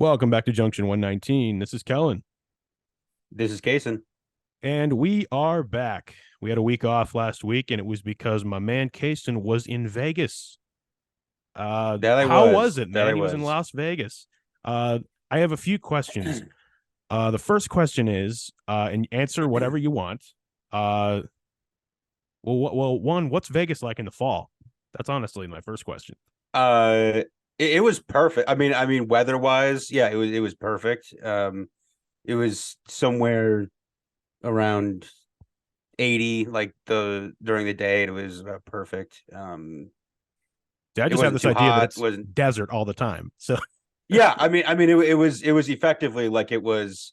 Welcome back to Junction 119. This is Kellan, This is Casen. and we are back. We had a week off last week, and it was because my man Casen was in Vegas. That I How was. was it, That I man? He was in was. Las Vegas. I have a few questions. The first question is, and answer whatever you want. Uh, one, what's Vegas like in the fall? That's honestly my first question. It was perfect. I mean, weather-wise, yeah, it was perfect. It was somewhere around 80, like the during the day, it was perfect. See, I It just have wasn't this too idea that hot. it's Wasn't desert all the time. So, Yeah. It was effectively like it was.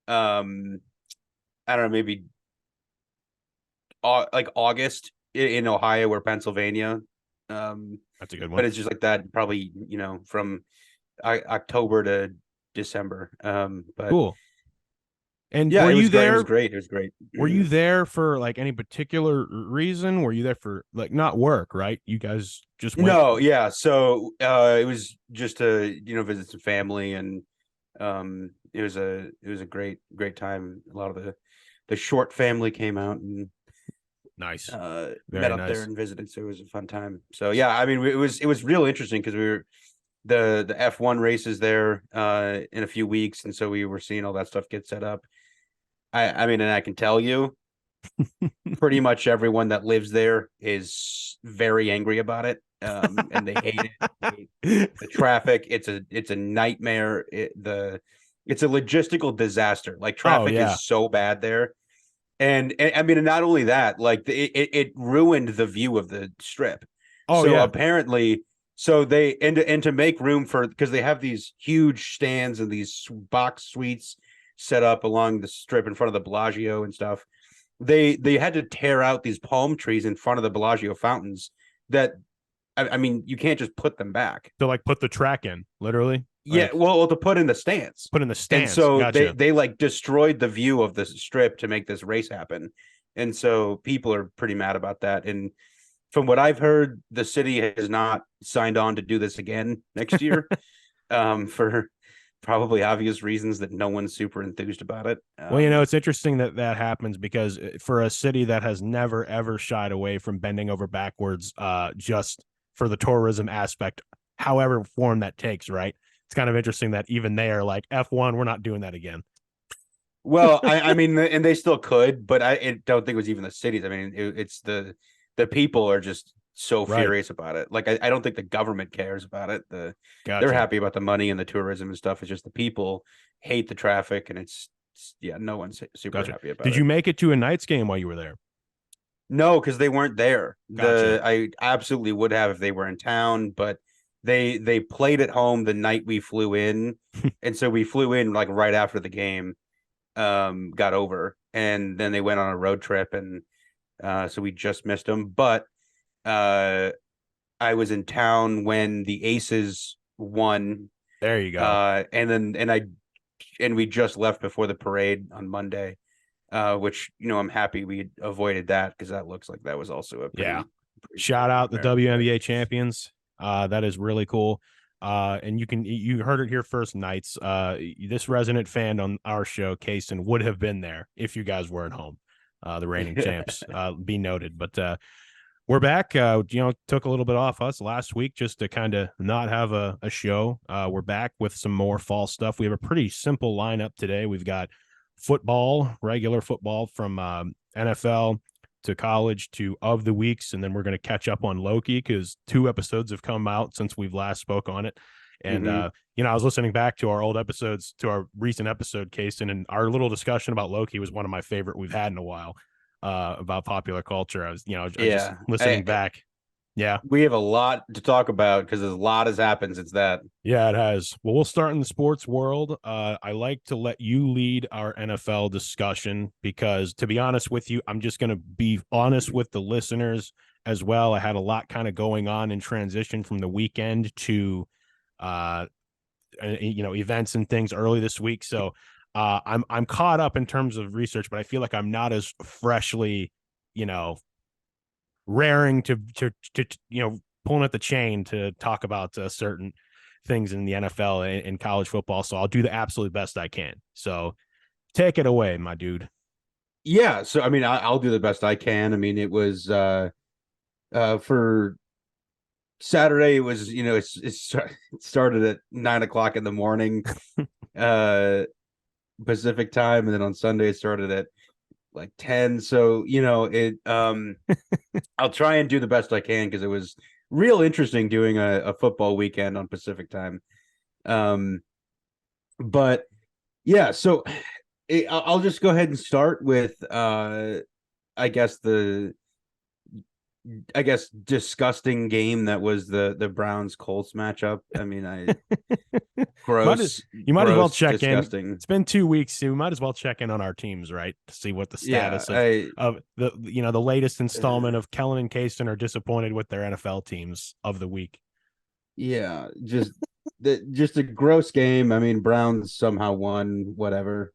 Um, I don't know, maybe like August in Ohio or Pennsylvania. Um, that's a good but one. it's just like that, probably from October to December. But Cool. And yeah, were it you was great. It was there great. It was great. Were you there for like any particular reason? Were you there for like not work, right? You guys just went. No, yeah. So it was just to visit some family, and it was a great time. A lot of the short family came out and Nice. met Very up there nice. and visited. So it was a fun time. So yeah, I mean it was real interesting because we were the F1 races there in a few weeks, and so we were seeing all that stuff get set up. I mean, and I can tell you, pretty much everyone that lives there is very angry about it, and they hate it. They hate the traffic. It's a nightmare. It's a logistical disaster. Like, Oh traffic yeah. is so bad there, and I mean, and not only that, like it ruined the view of the strip. Oh So yeah. apparently, so they and to make room for, because they have these huge stands and these box suites set up along the strip in front of the Bellagio and stuff. They had to tear out these palm trees in front of the Bellagio fountains. That I mean, you can't just put them back. To like put the track in, literally, Yeah, like well, to put in the stands. put in the And stands. so they Gotcha. they like destroyed the view of the strip to make this race happen. And so people are pretty mad about that. And from what I've heard, the city has not signed on to do this again next year, for probably obvious reasons that no one's super enthused about it. Well, it's interesting that that happens because for a city that has never ever shied away from bending over backwards, just for the tourism aspect, however form that takes, right? It's kind of interesting that even they are like F1, we're not doing that again. Well, I mean, and they still could, but I don't think it was even the cities. I mean, it's the people are just so Right. furious about it. Like, I don't think the government cares about it. They're Gotcha. happy about the money and the tourism and stuff. It's just the people hate the traffic, and yeah, no one's super Gotcha. happy about Did it. you make it to a Knights game while you were there? No, because they weren't there. Gotcha. I absolutely would have if they were in town, but they played at home the night we flew in, and so we flew in like right after the game got over, and then they went on a road trip, and so we just missed them. But uh I was in town when the Aces won, There you go. and we just left before the parade on Monday, which I'm happy we avoided that, because that looks like that was also a Yeah. pretty Shout out the nightmare. But WNBA champions. That is really cool. And you heard it here first, Knights. This resident fan on our show, Casen, would have been there if you guys weren't home. The reigning champs, be noted. But we're back. Took a little bit off us last week just to kind of not have a show. We're back with some more fall stuff. We have a pretty simple lineup today. We've got football, regular football from NFL to college to of the weeks, and then we're going to catch up on Loki because 2 episodes have come out since we've last spoke on it. And mm-hmm. I was listening back to our old episodes, to our recent episode, Case, and our little discussion about Loki was one of my favorite we've had in a while, about popular culture. I was just Yeah, listening back. Yeah. we have a lot to talk about because a lot has happened since that. Yeah, it has. Well, we'll start in the sports world. I like to let you lead our NFL discussion because, to be honest with you, I'm just going to be honest with the listeners as well. I had a lot kind of going on in transition from the weekend to, uh, events and things early this week. So, I'm caught up in terms of research, but I feel like I'm not as freshly, you know, raring to pulling at the chain to talk about certain things in the NFL and college football. So I'll do the absolute best I can. So take it away, my dude. Yeah, so I mean, I'll do the best I can. I mean, it was for Saturday. It was it started at 9 o'clock in the morning, uh, Pacific time, and then on Sunday it started at like 10. So it I'll try and do the best I can because it was real interesting doing a football weekend on Pacific time. But yeah, so I'll just go ahead and start with I guess disgusting game that was the Browns Colts matchup. I mean, You might as well check disgusting. in. It's been 2 weeks, so we might as well check in on our teams, right? To see what the status of the latest installment of Kellan and Casen are disappointed with their NFL teams of the week. Yeah, just a gross game. I mean, Browns somehow won, whatever.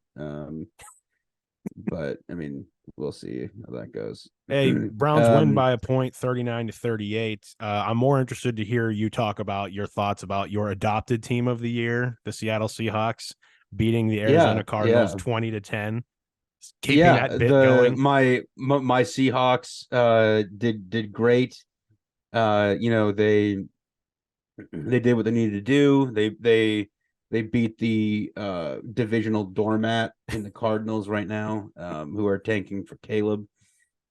But I mean, we'll see how that goes. Hey, Browns win by a point, 39-38. I'm more interested to hear you talk about your thoughts about your adopted team of the year, the Seattle Seahawks, beating the Arizona Cardinals 20-10. Keeping that bit going. My Seahawks did great. They did what they needed to do. They beat the divisional doormat in the Cardinals right now, who are tanking for Caleb.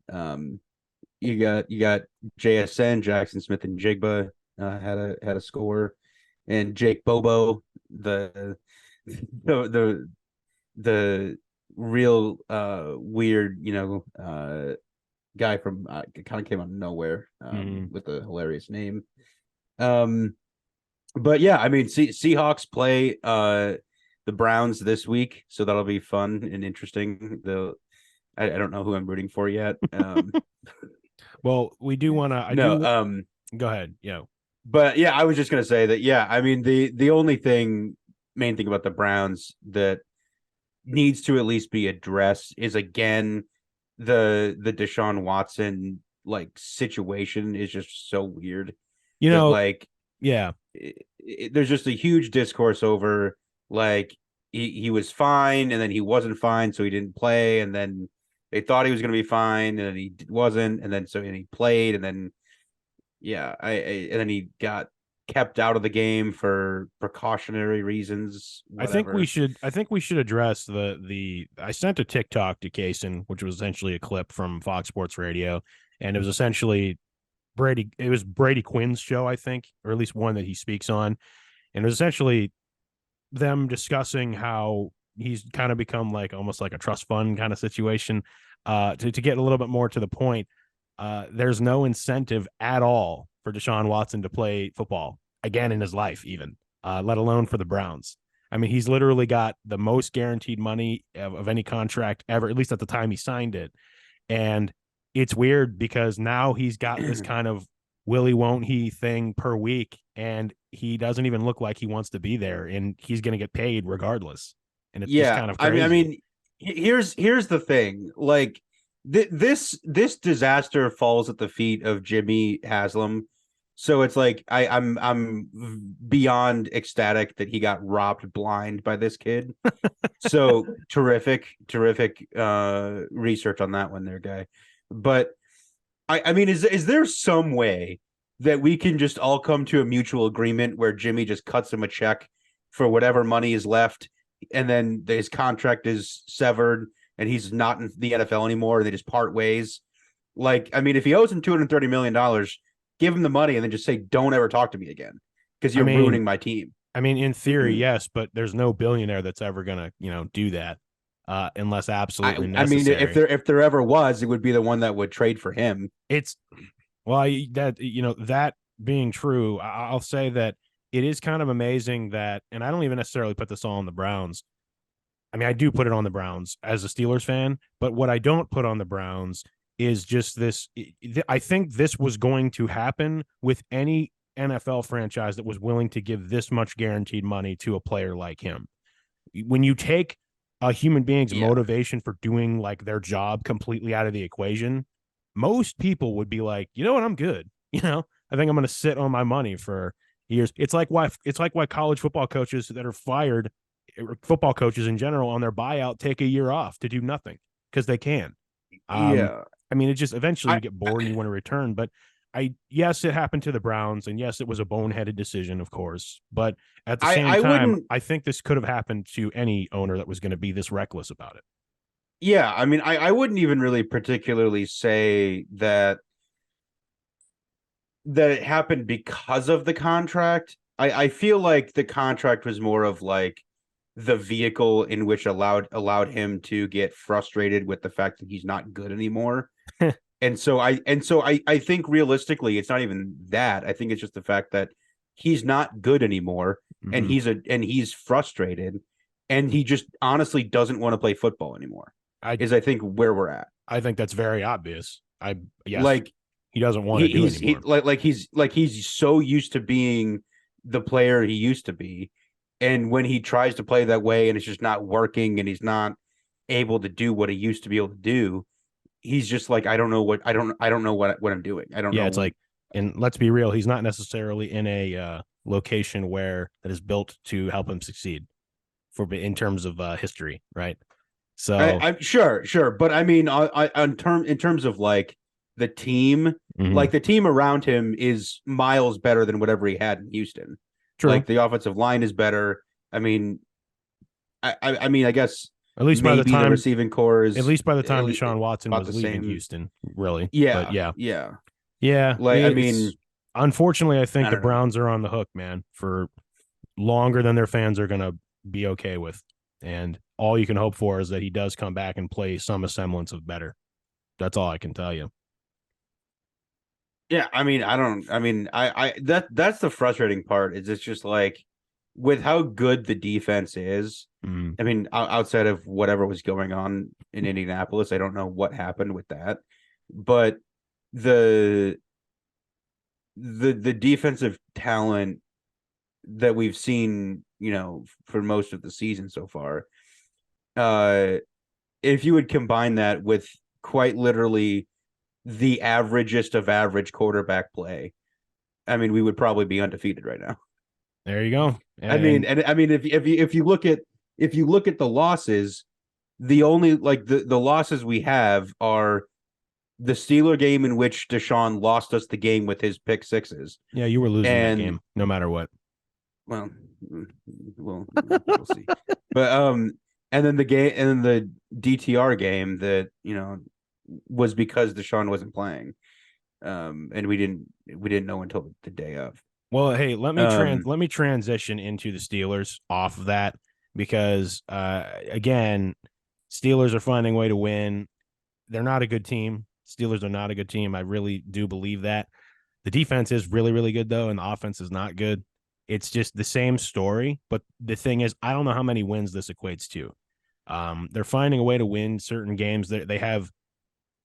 You got JSN, Jackson Smith and Jigba had a score, and Jake Bobo, the real weird guy from kind of came out of nowhere with a hilarious name. But yeah, I mean, Seahawks play the Browns this week, so that'll be fun and interesting. I don't know who I'm rooting for yet. Well, we do want to. Go ahead. Yeah. But yeah, I was just gonna say that. Yeah, I mean, the only main thing about the Browns that needs to at least be addressed is, again, the Deshaun Watson situation is just so weird. Yeah. There's just a huge discourse over he was fine and then he wasn't fine, so he didn't play, and then they thought he was going to be fine and then he wasn't, and then he played, and then and then he got kept out of the game for precautionary reasons. Whatever. I think we should address I sent a TikTok to Casen, which was essentially a clip from Fox Sports Radio, and it was essentially Brady Quinn's show, I think, or at least one that he speaks on. And it was essentially them discussing how he's kind of become almost like a trust fund kind of situation. To get a little bit more to the point, there's no incentive at all for Deshaun Watson to play football again in his life, even, let alone for the Browns. I mean, he's literally got the most guaranteed money of any contract ever, at least at the time he signed it. And it's weird because now he's got this kind of willy won't he thing per week, and he doesn't even look like he wants to be there, and he's going to get paid regardless. And it's just kind of crazy. I mean, here's the thing. This disaster falls at the feet of Jimmy Haslam. So it's I'm beyond ecstatic that he got robbed blind by this kid. So terrific research on that one there, guy. But I mean, is there some way that we can just all come to a mutual agreement where Jimmy just cuts him a check for whatever money is left, and then his contract is severed and he's not in the NFL anymore, and they just part ways? I mean, if he owes him $230 million, give him the money and then just say, don't ever talk to me again because you're ruining my team. I mean, in theory, yes, but there's no billionaire that's ever going to, do that. Unless absolutely necessary. I mean, if there ever was, it would be the one that would trade for him. That being true, I'll say that it is kind of amazing that, and I don't even necessarily put this all on the Browns. I mean, I do put it on the Browns as a Steelers fan, but what I don't put on the Browns is just this. I think this was going to happen with any NFL franchise that was willing to give this much guaranteed money to a player like him. When you take a human being's motivation for doing their job completely out of the equation, most people would be like, you know what, I'm good. I think I'm going to sit on my money for years. It's like why college football coaches that are fired, football coaches in general, on their buyout take a year off to do nothing because they can. Yeah. I mean, it just eventually I you get bored and you want to return. But yes, it happened to the Browns, and yes, it was a boneheaded decision, of course. But at the same I time, wouldn't. I think this could have happened to any owner that was going to be this reckless about it. Yeah, I mean, I wouldn't even really particularly say that it happened because of the contract. I feel like the contract was more of like the vehicle in which allowed him to get frustrated with the fact that he's not good anymore. And so I think realistically it's not even that. I think it's just the fact that he's not good anymore, and Mm-hmm. he's frustrated, and he just honestly doesn't want to play football anymore. I Is I think where we're at. I think that's very obvious. Yes, Like he doesn't want to do anymore. he's so used to being the player he used to be, and when he tries to play that way and it's just not working and he's not able to do what he used to be able to do, he's just like, I don't know what I'm doing. I don't Yeah, it's know. like, and let's be real, he's not necessarily in a location where that is built to help him succeed in terms of history, right? So, I'm sure, but I mean, in terms of like the team, mhm. like the team around him is miles better than whatever he had in Houston. True. Like the offensive line is better. I mean, I mean, I guess At least by the maybe the time, receiving core at is least by the time Deshaun Watson about was the leaving same. Houston, really. But Yeah, yeah, yeah. yeah, Like, I mean, it's unfortunately, I think I the don't know. Browns are on the hook, man, for longer than their fans are gonna be okay with. And all you can hope for is that he does come back and play some semblance of better. That's all I can tell you. Yeah, I mean, I don't. I mean, that's the frustrating part. Is it's just like with how good the defense is. Mm. I mean, outside of whatever was going on in Indianapolis, I don't know what happened with that, but the the defensive talent that we've seen, for most of the season so far, uh, if you would combine that with quite literally the averagest of average quarterback play, I mean, we would probably be undefeated right now. There you go. I mean, if you look at the losses, the only like the losses we have are the Steeler game in which Deshaun lost us the game with his pick sixes, Yeah, you were losing that and game no matter what. well, we'll see. But and then the game and then the DTR game that was because Deshaun wasn't playing, and we didn't know until the day of. Well, hey, let me Um, transition into the Steelers off of that because again, Steelers are finding a way to win. They're not a good team. Steelers are not a good team. I really do believe that. The defense is really, really good though, and the offense is not good. It's just the same story. But the thing is, I don't know how many wins this equates to. They're finding a way to win certain games. They have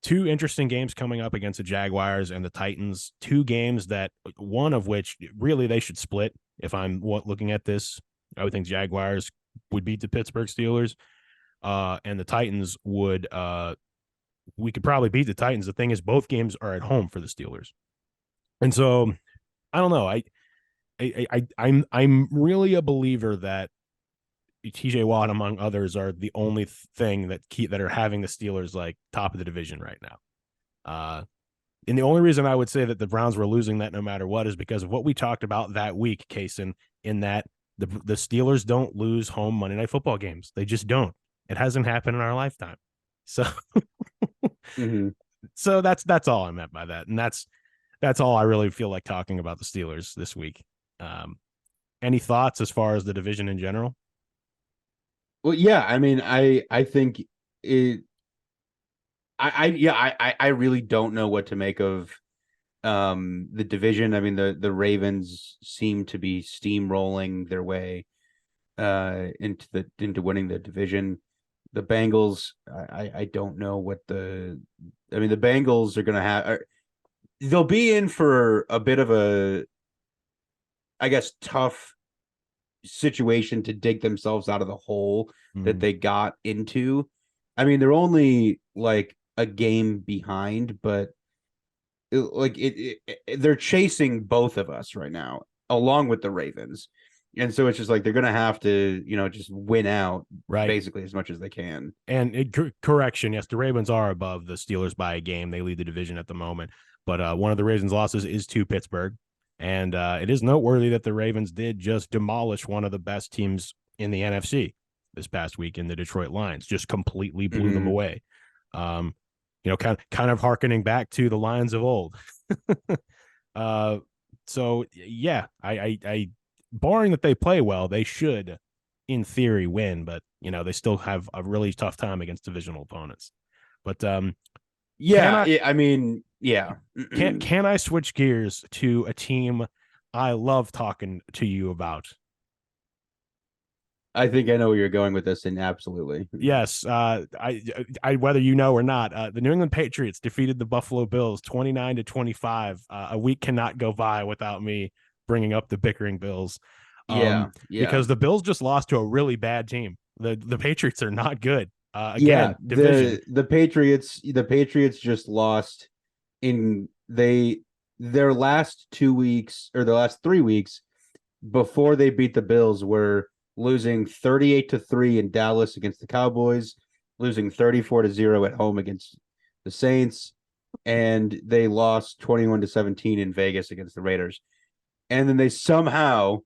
two interesting games coming up against the Jaguars and the Titans. Two games that one of which really they should split. If I'm looking at this, I would think Jaguars would beat the Pittsburgh Steelers, and the Titans would. We could probably beat the Titans. The thing is, both games are at home for the Steelers, and so I don't know. I'm really a believer that TJ Watt, among others, are the only thing that are having the Steelers like top of the division right now. And the only reason I would say that the Browns were losing that no matter what is because of what we talked about that week, Casen, in that the Steelers don't lose home Monday Night Football games. They just don't. It hasn't happened in our lifetime. So, mhm. so that's all I meant by that, and that's all I really feel like talking about the Steelers this week. Um, any thoughts as far as the division in general? Well, yeah, I mean, I think it. I really don't know what to make of the division. I mean, the Ravens seem to be steamrolling their way into winning the division. The Bengals, I don't know what I mean, the Bengals are gonna they'll be in for a bit of a, I guess, tough situation to dig themselves out of the hole that they got into. I mean, they're only like a game behind, but they're chasing both of us right now. along with the Ravens. And so it's just like they're going to have to, just win out basically as much as they can. And correction, yes, the Ravens are above the Steelers by a game. They lead the division at the moment. But one of the Ravens' losses is to Pittsburgh. And it is noteworthy that the Ravens did just demolish one of the best teams in the NFC this past week in the Detroit Lions, just completely blew them away. Kind of hearkening back to the Lions of old. So yeah, I barring that they play well, they should, in theory, win. But they still have a really tough time against divisional opponents. But yeah. Can I switch gears to a team I love talking to you about? I think I know where you're going with this, and absolutely. Yes. I whether you know or not, the New England Patriots defeated the Buffalo Bills 29-25. A week cannot go by without me bringing up the bickering Bills. Because the Bills just lost to a really bad team. The Patriots are not good. Division. The Patriots just lost in their last 2 weeks, or the last 3 weeks before they beat the Bills, were losing 38-3 in Dallas against the Cowboys, losing 34-0 at home against the Saints, and they lost 21-17 in Vegas against the Raiders. And then they somehow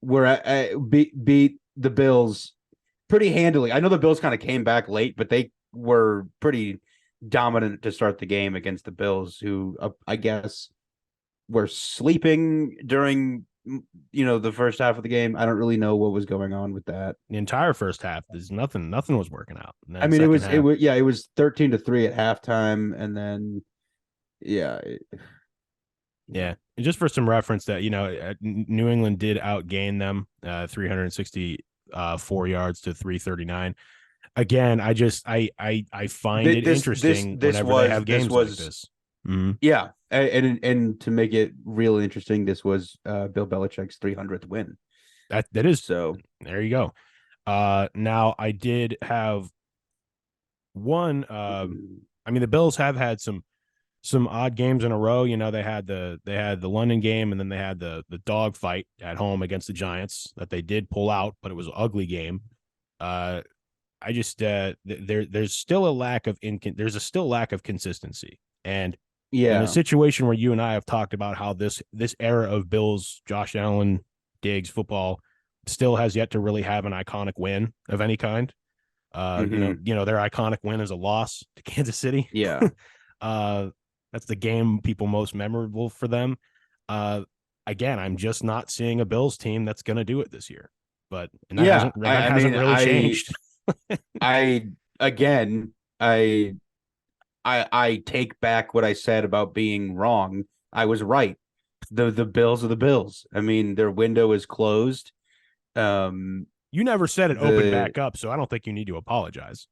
beat the Bills pretty handily. I know the Bills kind of came back late, but they were pretty dominant to start the game against the Bills, who I guess were sleeping during the first half of the game. I don't really know what was going on with that. The entire first half, there's nothing was working out. I mean, it was 13-3 at halftime, and then And just for some reference, that New England did outgain them 364 yards to 339. Again, I find it interesting whenever they have games like this. Mm-hmm. Yeah, and to make it real interesting, this was Bill Belichick's 300th win. That is so. There you go. Now I did have one. I mean, the Bills have had some odd games in a row. They had the London game, and then they had the dog fight at home against the Giants that they did pull out, but it was an ugly game. I just there's still a lack of consistency. And in a situation where you and I have talked about how this era of Bills, Josh Allen, Diggs football still has yet to really have an iconic win of any kind. Their iconic win is a loss to Kansas City. Yeah. That's the game people most memorable for them. Again, I'm just not seeing a Bills team that's going to do it this year. But that hasn't really changed. I take back what I said about being wrong. I was right. The Bills are the Bills. I mean, their window is closed. You never said it opened back up, so I don't think you need to apologize.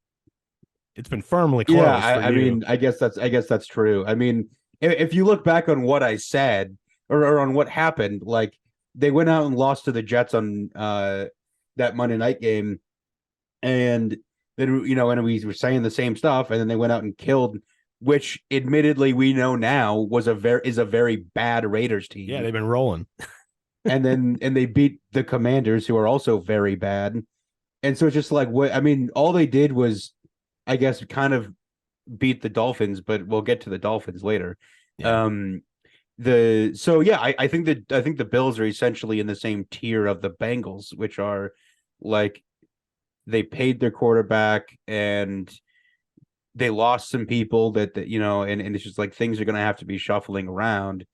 It's been firmly closed. Yeah, I mean, I guess that's true. I mean, if you look back on what I said or on what happened, like they went out and lost to the Jets on that Monday night game, and then and we were saying the same stuff, and then they went out and killed, which admittedly we know now is a very bad Raiders team. Yeah, they've been rolling. and they beat the Commanders, who are also very bad. And so it's just like, what I mean, all they did was, I guess, kind of beat the Dolphins, but we'll get to the Dolphins later. Yeah. I think the Bills are essentially in the same tier of the Bengals, which are like, they paid their quarterback and they lost some people and it's just like things are going to have to be shuffling around,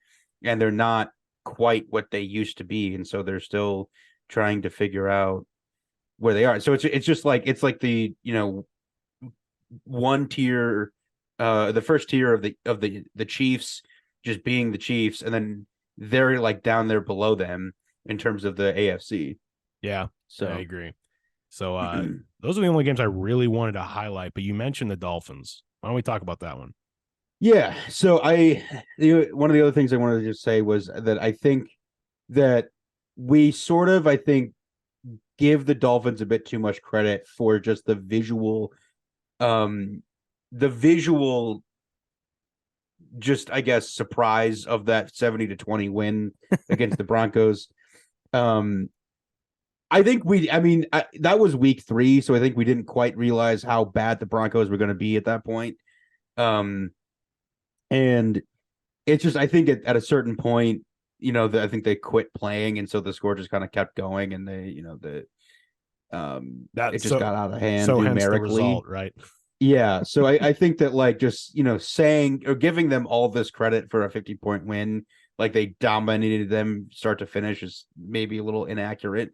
and they're not quite what they used to be. And so they're still trying to figure out where they are. So it's just like, it's like the, one tier, the first tier of the Chiefs just being the Chiefs, and then they're like down there below them in terms of the AFC. Yeah, so I agree. So those are the only games I really wanted to highlight, but you mentioned the Dolphins. Why don't we talk about that one? Yeah. So one of the other things I wanted to just say was that I think that we sort of, give the Dolphins a bit too much credit for just the visual just, I guess, surprise of that 70-20 win against the Broncos. I think that was week 3, so I think we didn't quite realize how bad the Broncos were going to be at that point. And it's just, I think at a certain point, I think they quit playing, and so the score just kind of kept going, and it just got out of hand so hence the numerically. result, right? Yeah, so I think that, like, just saying or giving them all this credit for a 50-point win, like they dominated them start to finish, is maybe a little inaccurate.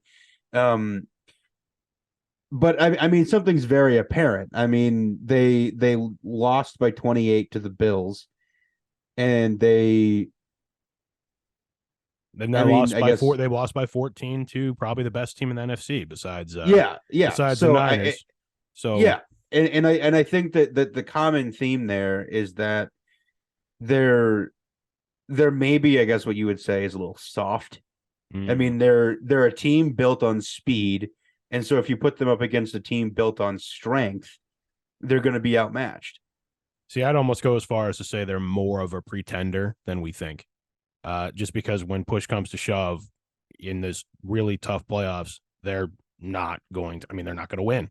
But I mean, something's very apparent. I mean, they lost by 28 to the Bills, and they Then they lost by 4. They lost by 14 to probably the best team in the NFC besides besides the Niners. And I think that the common theme there is that they're maybe, I guess what you would say, is a little soft. I mean, they're a team built on speed, and so if you put them up against a team built on strength, they're going to be outmatched. See, I'd almost go as far as to say they're more of a pretender than we think. Just because when push comes to shove in this really tough playoffs, they're not going to. I mean, they're not going to win.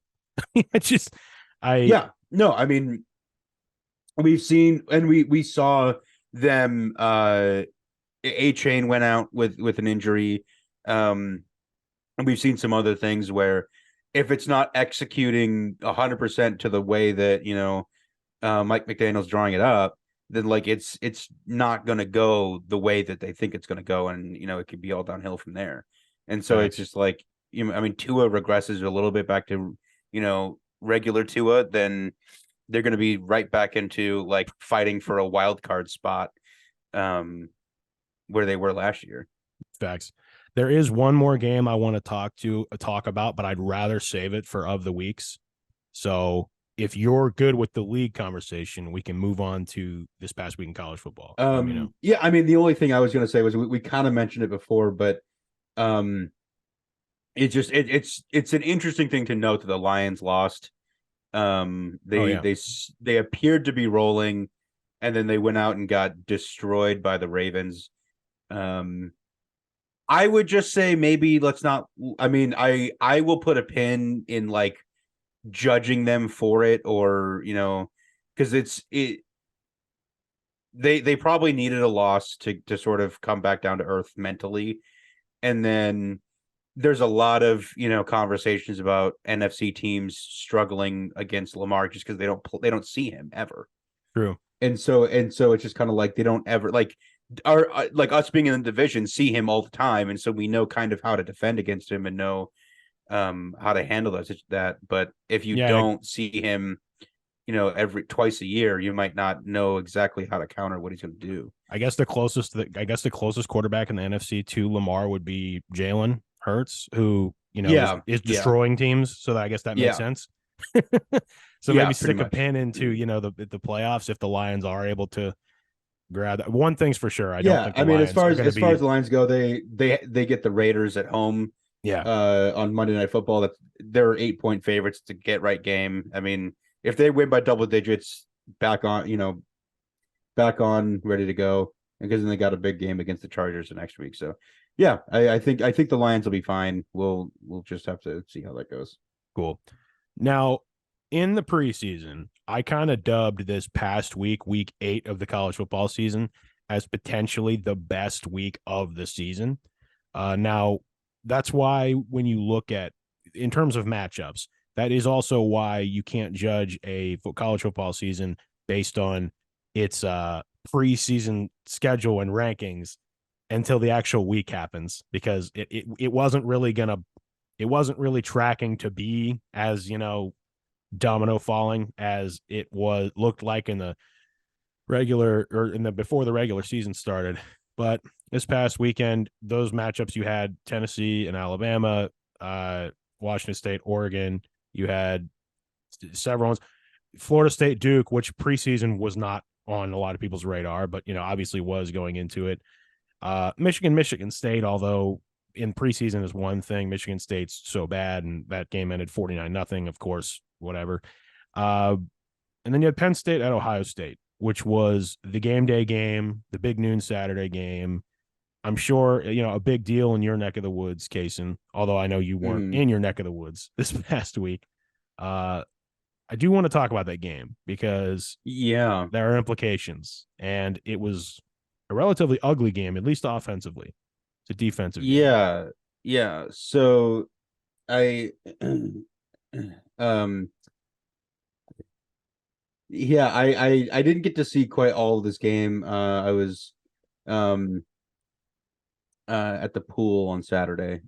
It's just, I mean, we've seen, and we saw them. A-Chain went out with an injury. And we've seen some other things where if it's not executing 100% to the way that Mike McDaniel's drawing it up, then like it's not going to go the way that they think it's going to go, and it could be all downhill from there. And so it's just like, I mean, Tua regresses a little bit back to regular Tua, then they're going to be right back into like fighting for a wild card spot, where they were last year. Facts. There is one more game I want to talk about, but I'd rather save it for of the weeks. So if you're good with the league conversation, we can move on to this past week in college football. Yeah, I mean, the only thing I was going to say was we kind of mentioned it before, but it's an interesting thing to note that the Lions lost. They appeared to be rolling, and then they went out and got destroyed by the Ravens. I would just say maybe let's not. I mean, I will put a pin in like judging them for it, or because they probably needed a loss to sort of come back down to earth mentally, and then there's a lot of conversations about NFC teams struggling against Lamar just because they don't see him ever. True. And so it's just kind of like they don't ever like us being in the division see him all the time, and so we know kind of how to defend against him and know how to handle that. But if you don't see him every twice a year, you might not know exactly how to counter what he's going to do. I guess the closest quarterback in the NFC to Lamar would be Jalen Hurts, who is destroying teams. So I guess that makes sense. So maybe stick a pin into the playoffs if the Lions are able to grab that. One thing's for sure, I don't think. As far as the Lions go, they get the Raiders at home. On Monday Night Football, they're 8-point favorites. To get right game. I mean, if they win by double digits, back on ready to go, because then they got a big game against the Chargers the next week. So yeah, I think the Lions will be fine. We'll just have to see how that goes. Cool. Now, in the preseason, I kind of dubbed this past week 8 of the college football season, as potentially the best week of the season. Now, that's why when you look at, in terms of matchups, that is also why you can't judge a college football season based on its preseason schedule and rankings until the actual week happens, because it wasn't really tracking to be as domino falling as it looked like in the before the regular season started. But this past weekend, those matchups, you had Tennessee and Alabama, Washington State, Oregon. You had several ones. Florida State, Duke, which preseason was not on a lot of people's radar, but obviously was going into it. Michigan State, although in preseason is one thing. Michigan State's so bad, and that game ended 49-0, of course, whatever. And then you had Penn State at Ohio State. which was the game day game, the big noon Saturday game. I'm sure, a big deal in your neck of the woods, Casen, although I know you weren't Mhm. in your neck of the woods this past week. Uh, I do want to talk about that game because Yeah. there are implications, and it was a relatively ugly game, at least offensively. It's a defensive game. Yeah. Yeah. So I um yeah, I didn't get to see quite all of this game. I was um at the pool on Saturday.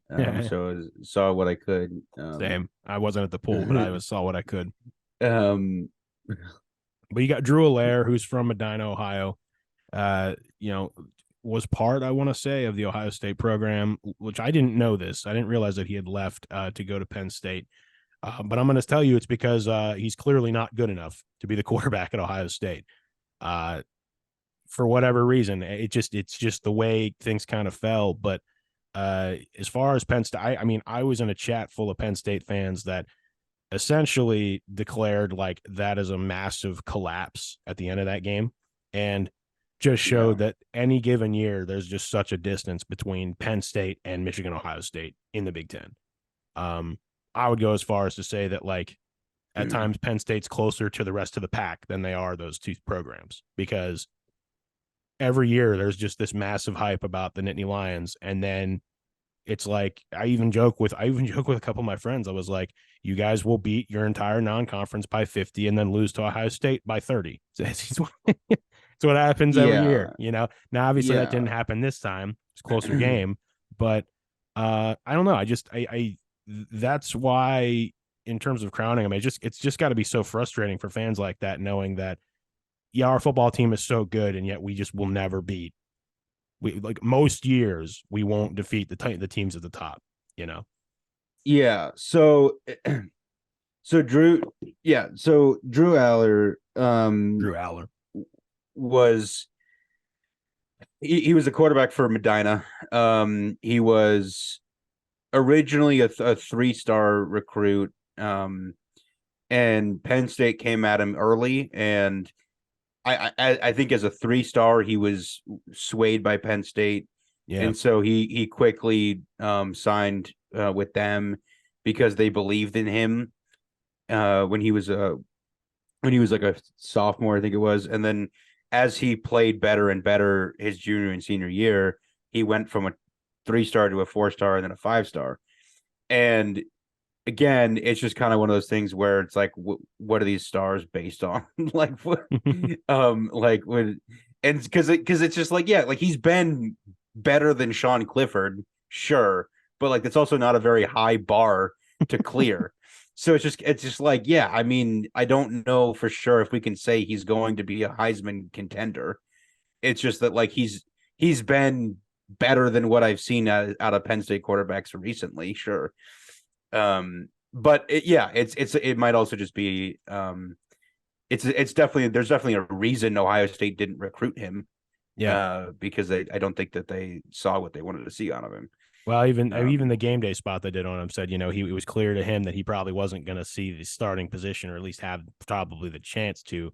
So saw what I could. Same. I wasn't at the pool, but I saw what I could. Um But you got Drew Allaire, who's from Medina, Ohio. Uh, you know, was part, I want to say, of the Ohio State program, which I didn't know this. I didn't realize that he had left to go to Penn State. But I'm going to tell you it's because he's clearly not good enough to be the quarterback at Ohio State. Uh, for whatever reason, it's just the way things kind of fell. But as far as Penn State, I mean, I was in a chat full of Penn State fans that essentially declared like that is a massive collapse at the end of that game, and just yeah. showed that any given year there's just such a distance between Penn State and Michigan, Ohio State in the Big Ten. I would go as far as to say that like at times Penn State's closer to the rest of the pack than they are those two programs, because every year there's just this massive hype about the Nittany Lions, and then it's like I even joke with a couple of my friends. I was like, you guys will beat your entire non-conference by 50 and then lose to Ohio State by 30. It's what happens every Yeah. year, Now obviously that didn't Yeah. happen this time. It's a closer game, but I don't know. I that's why in terms of crowning, I mean, it's just got to be so frustrating for fans like that, knowing that yeah, our football team is so good and yet we just will never beat, we like most years we won't defeat the teams at the top, Yeah. So Drew Aller Drew Aller. was he was a quarterback for Medina. He was originally a 3-star recruit. And Penn State came at him early, and I think as a 3-star he was swayed by Penn State, Yeah. and so he quickly signed with them because they believed in him when he was like a sophomore, I think it was. And then as he played better and better his junior and senior year, he went from a 3-star to a 4-star and then a 5-star. And again, it's just kind of one of those things where it's like, what are these stars based on? Like, what, like when, and because it's just like, yeah, like he's been better than Sean Clifford, sure, but like it's also not a very high bar to clear. So it's just like, yeah, I mean, I don't know for sure if we can say he's going to be a Heisman contender. It's just that like he's been better than what I've seen out of Penn State quarterbacks recently, sure. But it might also just be it's definitely, there's definitely a reason Ohio State didn't recruit him, Yeah. because I don't think that they saw what they wanted to see out of him. Well, even the game day spot they did on him said, it was clear to him that he probably wasn't going to see the starting position, or at least have probably the chance to.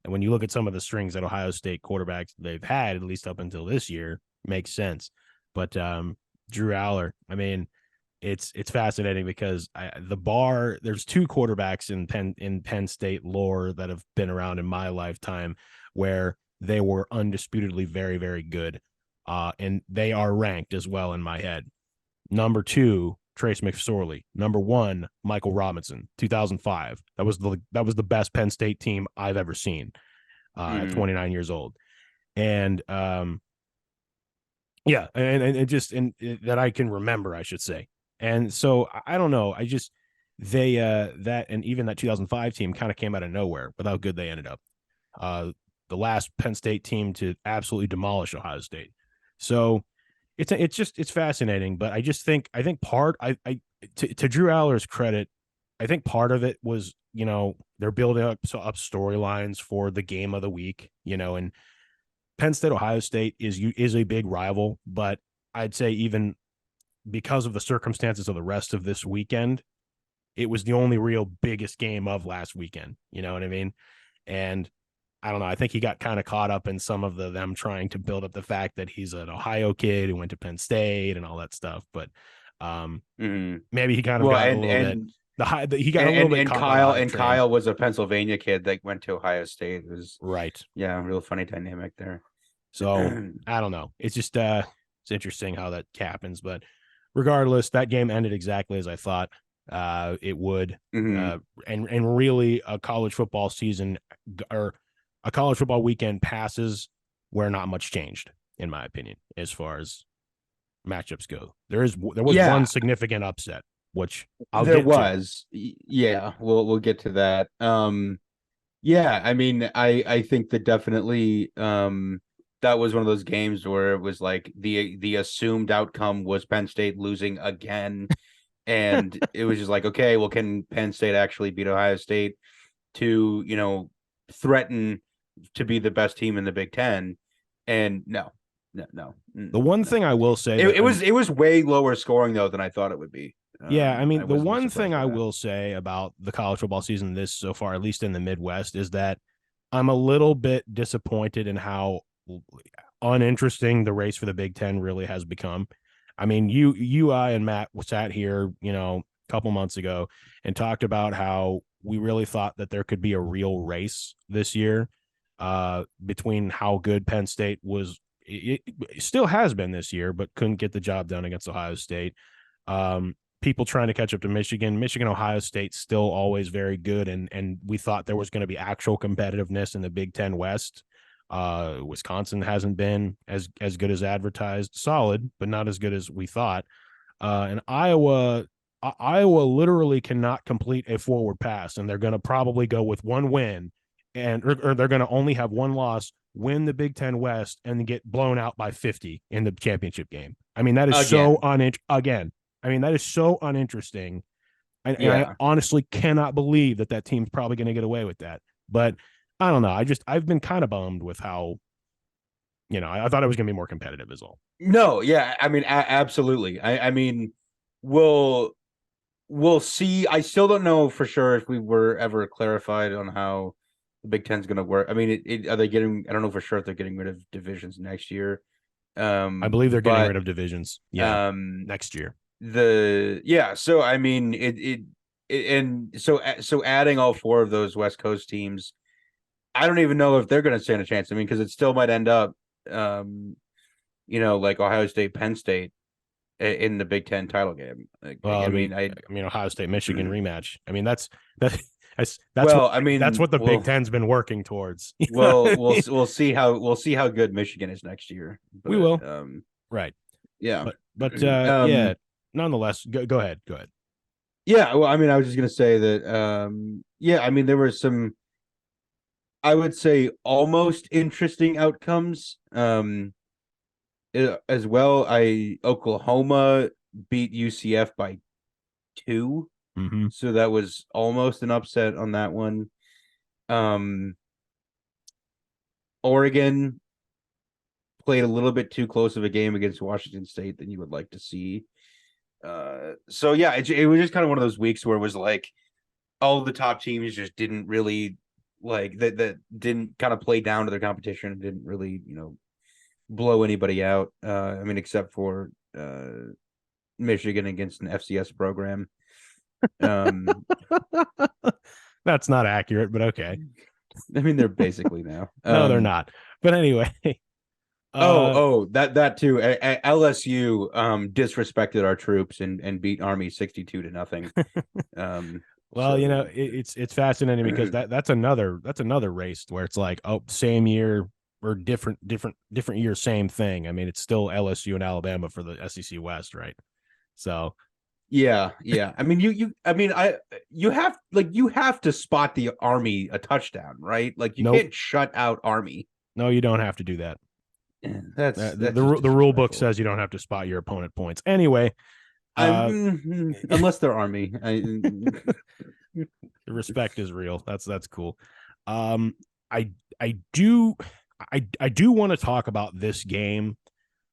And when you look at some of the strings that Ohio State quarterbacks they've had, at least up until this year, makes sense. But Drew Aller, I mean, it's fascinating because there's two quarterbacks in Penn State lore that have been around in my lifetime where they were undisputedly very, very good. And they are ranked as well in my head. Number 2, Trace McSorley. Number 1, Michael Robinson, 2005. That was the best Penn State team I've ever seen at 29 years old. And yeah, and just that I can remember, I should say. And so I don't know. I just that, and even that 2005 team kind of came out of nowhere with how good they ended up. The last Penn State team to absolutely demolish Ohio State. So it's fascinating, but I think part to Drew Aller's credit, I think part of it was, they're building up storylines for the game of the week, and Penn State Ohio State is a big rival, but I'd say even because of the circumstances of the rest of this weekend, it was the only real biggest game of last weekend. You know what I mean? And I don't know. I think he got kind of caught up in some of them trying to build up the fact that he's an Ohio kid who went to Penn State and all that stuff. But maybe he kind of Well, got a little bit he got a little bit caught by the hype train. Kyle was a Pennsylvania kid that went to Ohio State. It was right. Yeah, real funny dynamic there. So I don't know. It's just it's interesting how that happens. But regardless, that game ended exactly as I thought it would. And really a college football season or a college football weekend passes where not much changed, in my opinion, as far as matchups go. There was one significant upset, which Yeah, we'll get to that. Yeah, I mean, I think that definitely that was one of those games where it was like the assumed outcome was Penn State losing again. And it was just like, okay, well, can Penn State actually beat Ohio State to, threaten to be the best team in the Big Ten? And no. The one thing I will say, it was way lower scoring though than I thought it would be. Yeah, I mean, the one thing I will say about the college football season this so far, at least in the Midwest, is that I'm a little bit disappointed in how uninteresting the race for the Big Ten really has become. I mean, I and Matt sat here, a couple months ago and talked about how we really thought that there could be a real race this year between how good Penn State was. It still has been this year, but couldn't get the job done against Ohio State. People trying to catch up to Michigan, Ohio State still always very good. And we thought there was going to be actual competitiveness in the Big Ten West. Wisconsin hasn't been as good as advertised, solid, but not as good as we thought. And Iowa literally cannot complete a forward pass, and they're going to probably go with one win, or they're going to only have one loss, win the Big Ten West, and then get blown out by 50 in the championship game. I mean, that is so uninteresting. I mean, that is so uninteresting. I honestly cannot believe that team's probably going to get away with that. But I don't know. I've been kind of bummed with how, I thought it was going to be more competitive is all. No, yeah. I mean, absolutely. I mean, we'll see. I still don't know for sure if we were ever clarified on how the Big Ten's going to work. I mean, are they getting, I don't know for sure if they're getting rid of divisions next year. I believe they're getting rid of divisions. Yeah. Next year. So I mean, so adding all four of those West Coast teams, I don't even know if they're going to stand a chance. I mean, because it still might end up, like Ohio State, Penn State in the Big Ten title game. I mean, Ohio State, Michigan rematch. I mean, that's what the Big Ten's been working towards. we'll see how good Michigan is next year. But, we will. Right. Yeah. But yeah. Nonetheless, go ahead. Yeah. Well, I mean, I was just gonna say that. I mean, there were some, I would say, almost interesting outcomes. As well, Oklahoma beat UCF by 2. Mm-hmm. So that was almost an upset on that one. Oregon played a little bit too close of a game against Washington State than you would like to see. So yeah, it was just kind of one of those weeks where it was like all the top teams just didn't really like that didn't kind of play down to their competition, didn't really, blow anybody out. I mean, except for Michigan against an FCS program. That's not accurate, but okay. I mean, they're basically now. No, they're not. But anyway. That too. LSU disrespected our troops and beat Army 62-0. Well, it's fascinating because that's another race where it's like, oh, same year or different year, same thing. I mean, it's still LSU and Alabama for the SEC West, right? So yeah. I mean, you have to spot the Army a touchdown, right? Like you can't shut out Army. No, you don't have to do that. That's the rule book says you don't have to spot your opponent points. Anyway, unless they're Army. The respect is real. That's cool. I do want to talk about this game,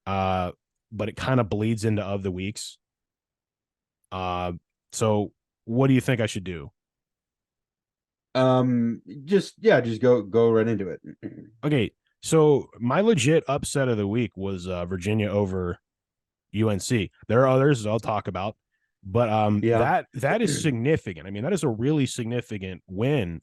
but it kind of bleeds into of the weeks. So what do you think I should do? Just go right into it. Okay, so my legit upset of the week was Virginia over UNC. There are others I'll talk about, but Yeah. that is significant. I mean, that is a really significant win.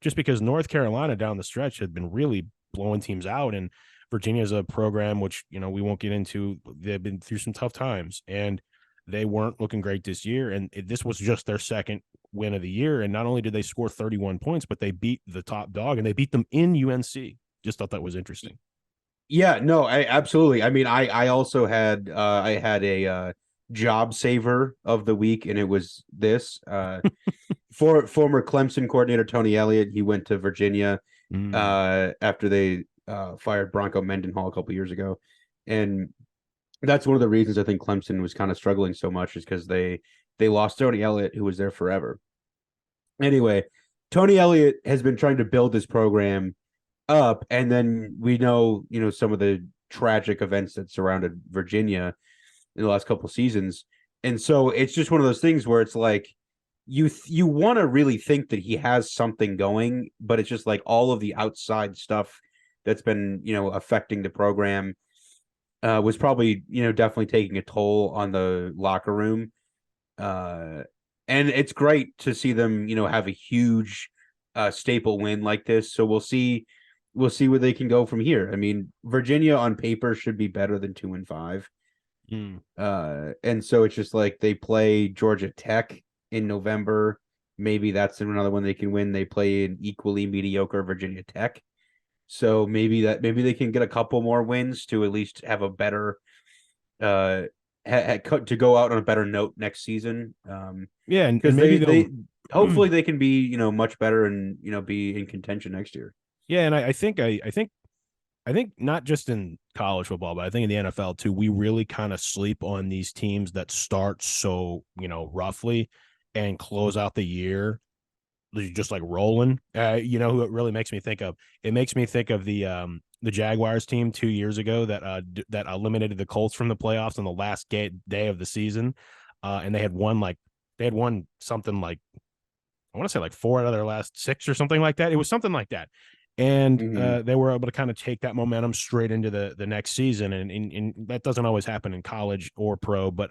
Just because North Carolina down the stretch had been really blowing teams out, and Virginia is a program which we won't get into. They've been through some tough times, and they weren't looking great this year. And this was just their second win of the year. And not only did they score 31 points, but they beat the top dog, and they beat them in UNC. Just thought that was interesting. Yeah, no, I absolutely. I mean, I also had I had a job saver of the week, and it was this for former Clemson coordinator Tony Elliott. He went to Virginia after they fired Bronco Mendenhall a couple years ago, and that's one of the reasons I think Clemson was kind of struggling so much is because they lost Tony Elliott, who was there forever. Anyway, Tony Elliott has been trying to build this program up, and then we know some of the tragic events that surrounded Virginia in the last couple of seasons, and so it's just one of those things where it's like you want to really think that he has something going, but it's just like all of the outside stuff that's been affecting the program was probably definitely taking a toll on the locker room, uh, and it's great to see them have a huge staple win like this. So we'll see where they can go from here. I mean, Virginia on paper should be better than 2-5. And so it's just like they play Georgia Tech in November. Maybe that's another one they can win. They play an equally mediocre Virginia Tech. So maybe they can get a couple more wins to at least have a better to go out on a better note next season. Yeah, and because maybe they hopefully they can be much better and be in contention next year. Yeah, and I think not just in college football, but I think in the NFL too, we really kind of sleep on these teams that start so roughly and close out the year just like rolling. Who it really makes me think of? It makes me think of the Jaguars team 2 years ago that eliminated the Colts from the playoffs on the last day of the season, and they had won something like I want to say like 4 out of their last 6 or something like that. It was something like that. And they were able to kind of take that momentum straight into the next season. And that doesn't always happen in college or pro. But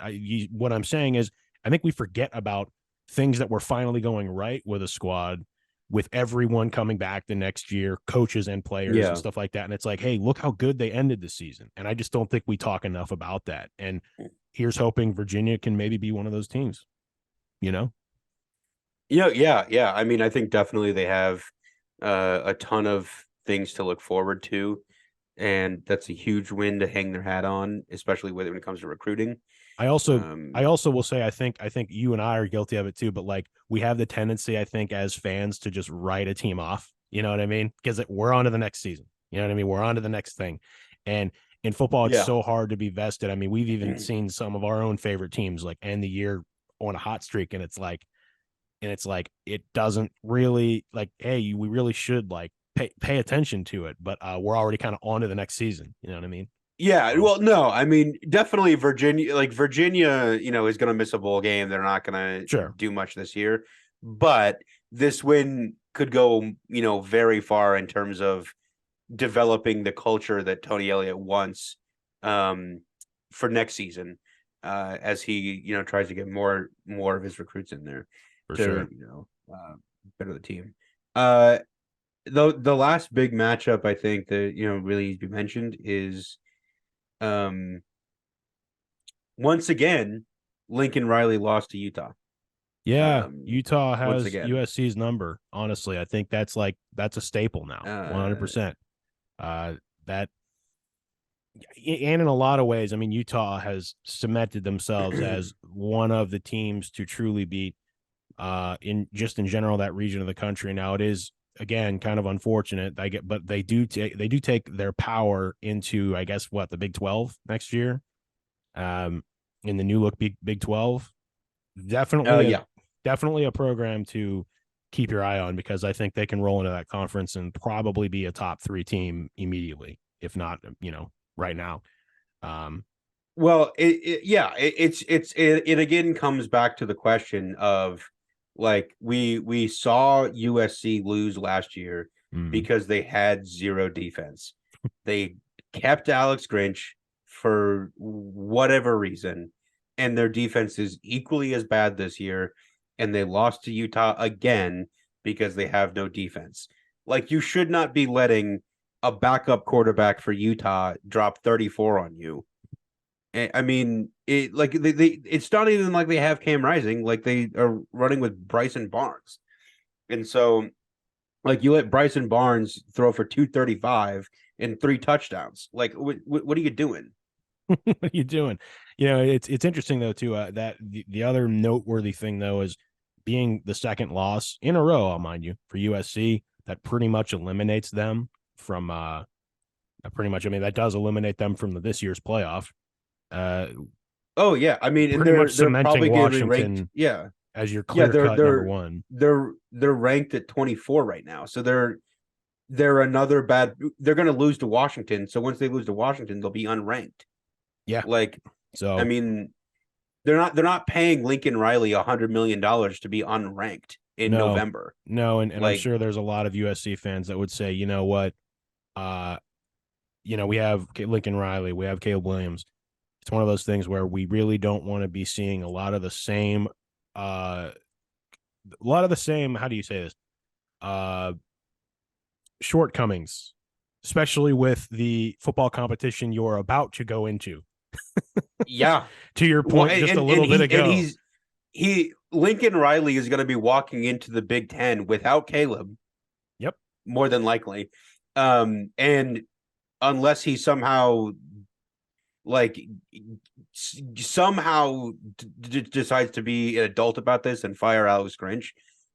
what I'm saying is I think we forget about things that were finally going right with a squad, with everyone coming back the next year, coaches and players and stuff like that. And it's like, hey, look how good they ended the season. And I just don't think we talk enough about that. And here's hoping Virginia can maybe be one of those teams, Yeah. I mean, I think definitely they have a ton of things to look forward to, and that's a huge win to hang their hat on, especially when it comes to recruiting. I also will say I think you and I are guilty of it too, but like we have the tendency, I think, as fans to just write a team off. You know what I mean? Because we're on to the next season. You know what I mean? We're on to the next thing. And in football, it's so hard to be vested. I mean, we've even seen some of our own favorite teams like end the year on a hot streak, and it's like it doesn't really like, hey, we really should like pay attention to it, but we're already kind of on to the next season. You know what I mean? Yeah, well, no, I mean, definitely Virginia, is going to miss a bowl game. They're not going to do much this year, but this win could go, very far in terms of developing the culture that Tony Elliott wants for next season, as he, tries to get more of his recruits in there better the team. The last big matchup I think that really needs to be mentioned is once again Lincoln Riley lost to Utah. Yeah, Utah has USC's number. Honestly, I think that's a staple now. 100%. That, and in a lot of ways, I mean, Utah has cemented themselves as one of the teams to truly beat in general that region of the country. Now it is again kind of unfortunate but they do take their power into, I guess, the Big 12 next year, in the new look Big 12. Definitely a program to keep your eye on, because I think they can roll into that conference and probably be a top 3 team immediately, if not right now. Well, it again comes back to the question of Like we saw USC lose last year because they had zero defense. They kept Alex Grinch for whatever reason, and their defense is equally as bad this year, and they lost to Utah again because they have no defense. Like, you should not be letting a backup quarterback for Utah drop 34 on you. I mean, it's not even like they have Cam Rising, like they are running with Bryson Barnes. And so, like, you let Bryson Barnes throw for 235 and 3 touchdowns. Like, what are you doing? What are you doing? You know, it's interesting though too. That the other noteworthy thing though is being the second loss in a row. I'll mind you for USC. That pretty much eliminates them from. Pretty much. I mean, that does eliminate them from this year's playoff. Oh yeah, I mean, and pretty much they're probably cementing going to be Washington. ranked. Yeah, as your clear cut number one. They're ranked at 24 right now, so they're another bad. They're going to lose to Washington. So once they lose to Washington, they'll be unranked. Yeah. Like, so I mean, they're not paying Lincoln Riley $100 million to be unranked in November. No, and like, I'm sure there's a lot of USC fans that would say, you know what, we have Lincoln Riley, we have Caleb Williams. It's one of those things where we really don't want to be seeing a lot of the same, how do you say this? Shortcomings, especially with the football competition you're about to go into. Yeah. To your point, just a little bit ago. And Lincoln Riley is going to be walking into the Big Ten without Caleb. Yep. More than likely. And unless he somehow decides to be an adult about this and fire Alex Grinch,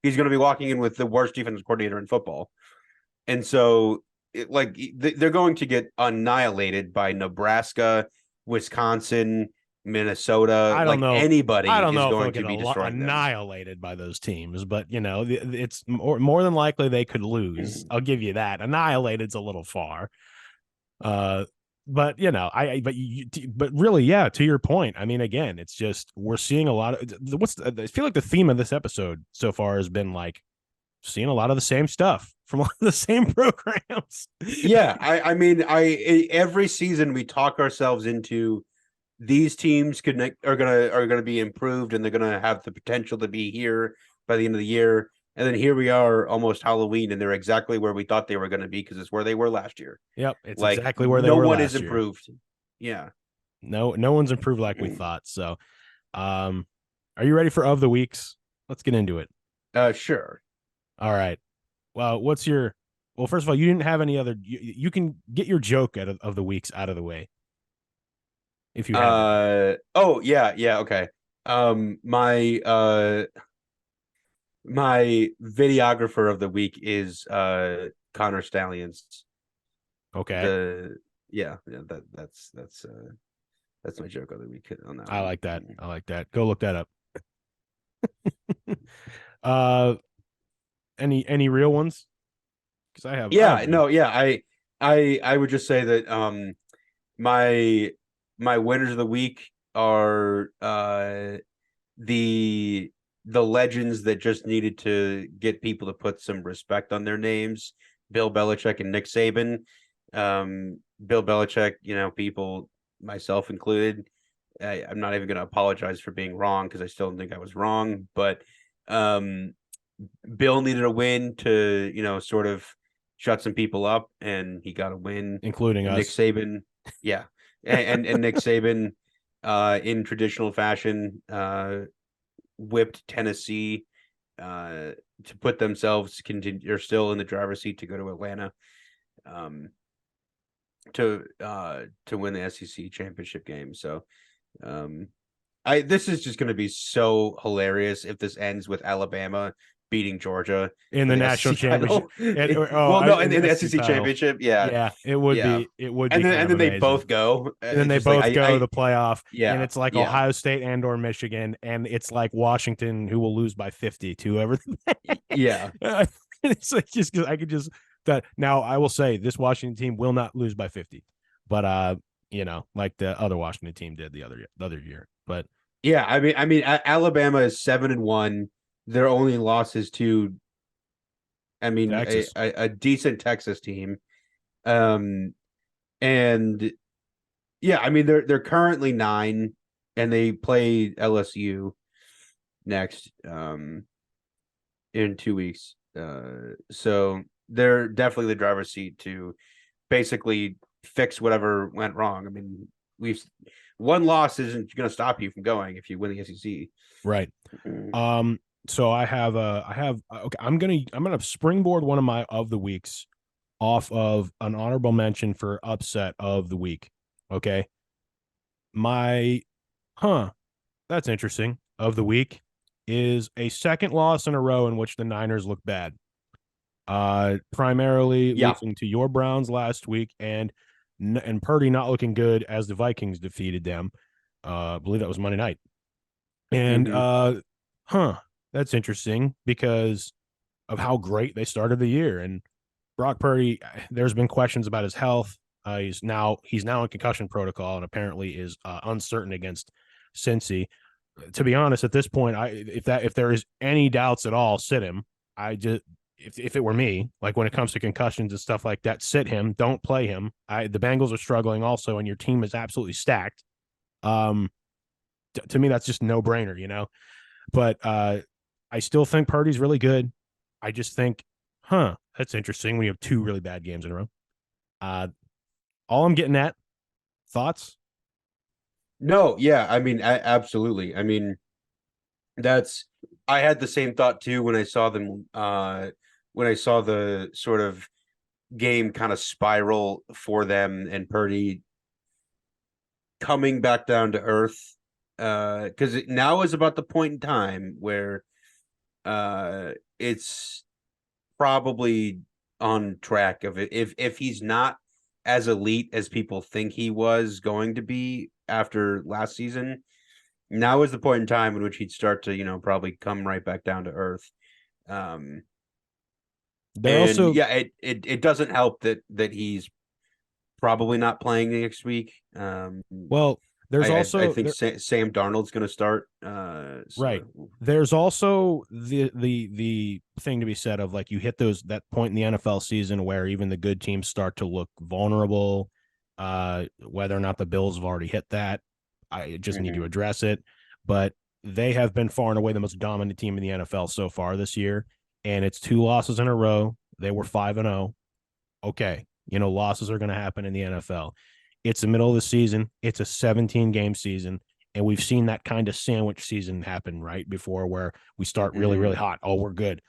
he's going to be walking in with the worst defensive coordinator in football. And so they're going to get annihilated by Nebraska, Wisconsin, Minnesota. I don't know. Anybody I don't know is going to be destroyed. Annihilated by those teams, but it's more than likely they could lose. I'll give you that. Annihilated's a little far. But but really, yeah, to your point, I mean, again, it's just we're seeing a lot of I feel like the theme of this episode so far has been like seeing a lot of the same stuff from a lot of the same programs. Yeah, I mean, every season we talk ourselves into these teams are gonna be improved and they're gonna have the potential to be here by the end of the year. And then here we are, almost Halloween, and they're exactly where we thought they were going to be because it's where they were last year. Yep, it's exactly where they were. No one is improved. Yeah, no one's improved like we thought. So, are you ready for of the weeks? Let's get into it. Sure. All right. Well, what's your? Well, first of all, you didn't have any other. You can get your joke of the weeks out of the way. If you have. Oh yeah. Okay. My videographer of the week is Connor Stallions. Okay. That's my joke of the week on that. I like that. Go look that up. Any real ones? Because I have. I would just say that my winners of the week are the legends that just needed to get people to put some respect on their names, Bill Belichick and Nick Saban. Bill Belichick, people, myself included, I'm not even going to apologize for being wrong because I still don't think I was wrong. But Bill needed a win to, sort of shut some people up, and he got a win. Including us. Nick Saban. Yeah. and Nick Saban, in traditional fashion, whipped Tennessee to put themselves are still in the driver's seat to go to Atlanta to win the SEC championship game. So this is just going to be so hilarious if this ends with Alabama beating Georgia in the national championship. In the SEC championship. Yeah, it would be. It would be. And then they both go. And then they both go to the playoff. Yeah, and it's like Ohio State and/or Michigan, and it's like Washington, who will lose by 50 to whoever. Yeah, it's like just because I could just that. Now I will say this Washington team will not lose by 50, but like the other Washington team did the other year. But yeah, I mean, Alabama is 7-1. their only loss is to, I mean, Texas. a decent Texas team. Um, and yeah, I mean they're currently 9, and they play LSU next in 2 weeks. So they're definitely the driver's seat to basically fix whatever went wrong. I mean, we've one loss isn't going to stop you from going if you win the SEC. Right. Mm. So okay, I'm gonna springboard one of my of the weeks off of an honorable mention for upset of the week. Okay. My that's interesting. Of the week is a second loss in a row in which the Niners look bad. Primarily Yeah. losing to your Browns last week and Purdy not looking good as the Vikings defeated them. I believe that was Monday night. And Mm-hmm. that's interesting because of how great they started the year. And Brock Purdy, there's been questions about his health. He's now in concussion protocol and apparently is uncertain against Cincy. To be honest, at this point, if there is any doubts at all, sit him. I just if it were me, like when it comes to concussions and stuff like that, sit him. Don't play him. The Bengals are struggling also, and your team is absolutely stacked. To me, that's just no brainer, But I still think Purdy's really good. I just think, that's interesting. We have 2 really bad games in a row. All I'm getting at, thoughts? No, yeah, I mean, absolutely. I mean, that's I had the same thought too when I saw them. When I saw the sort of game kind of spiral for them and Purdy coming back down to earth. Because now is about the point in time where it's probably on track of it. If he's not as elite as people think he was going to be after last season, now is the point in time in which he'd start to, probably come right back down to earth. Um, They're and also yeah, it doesn't help that he's probably not playing next week. well. There's I also think there, Sam Darnold's going to start. right. So There's also the thing to be said of like you hit that point in the NFL season where even the good teams start to look vulnerable. Whether or not the Bills have already hit that, I just need to mhm. address it. But they have been far and away the most dominant team in the NFL so far this year, and it's 2 losses in a row. They were 5-0. Okay, losses are going to happen in the NFL. It's the middle of the season. It's a 17-game season. And we've seen that kind of sandwich season happen right before where we start really, really hot. Oh, we're good.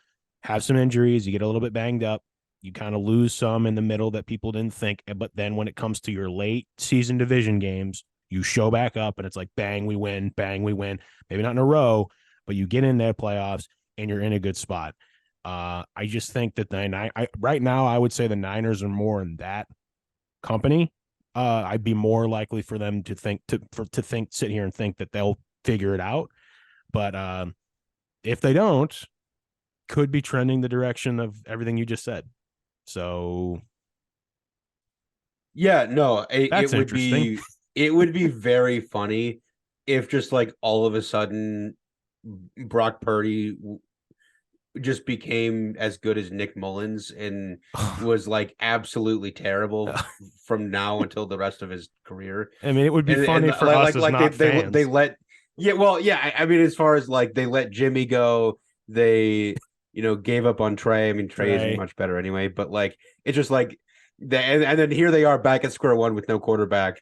Have some injuries. You get a little bit banged up. You kind of lose some in the middle that people didn't think. But then when it comes to your late season division games, you show back up and it's like, bang, we win. Bang, we win. Maybe not in a row, but you get in there playoffs and you're in a good spot. I just think that right now, I would say the Niners are more in that company. I'd be more likely for them to sit here and think that they'll figure it out. But if they don't, could be trending the direction of everything you just said. So Yeah, no, that's interesting. it would be very funny if just like all of a sudden Brock Purdy just became as good as Nick Mullins and was like absolutely terrible from now until the rest of his career. I mean, it would be And funny for us as not they fans. let yeah, well, yeah, I mean as far as like they let Jimmy go, they gave up on Trey. I mean Trey isn't Trey much better anyway, but like it's just like and then here they are back at square one with no quarterback.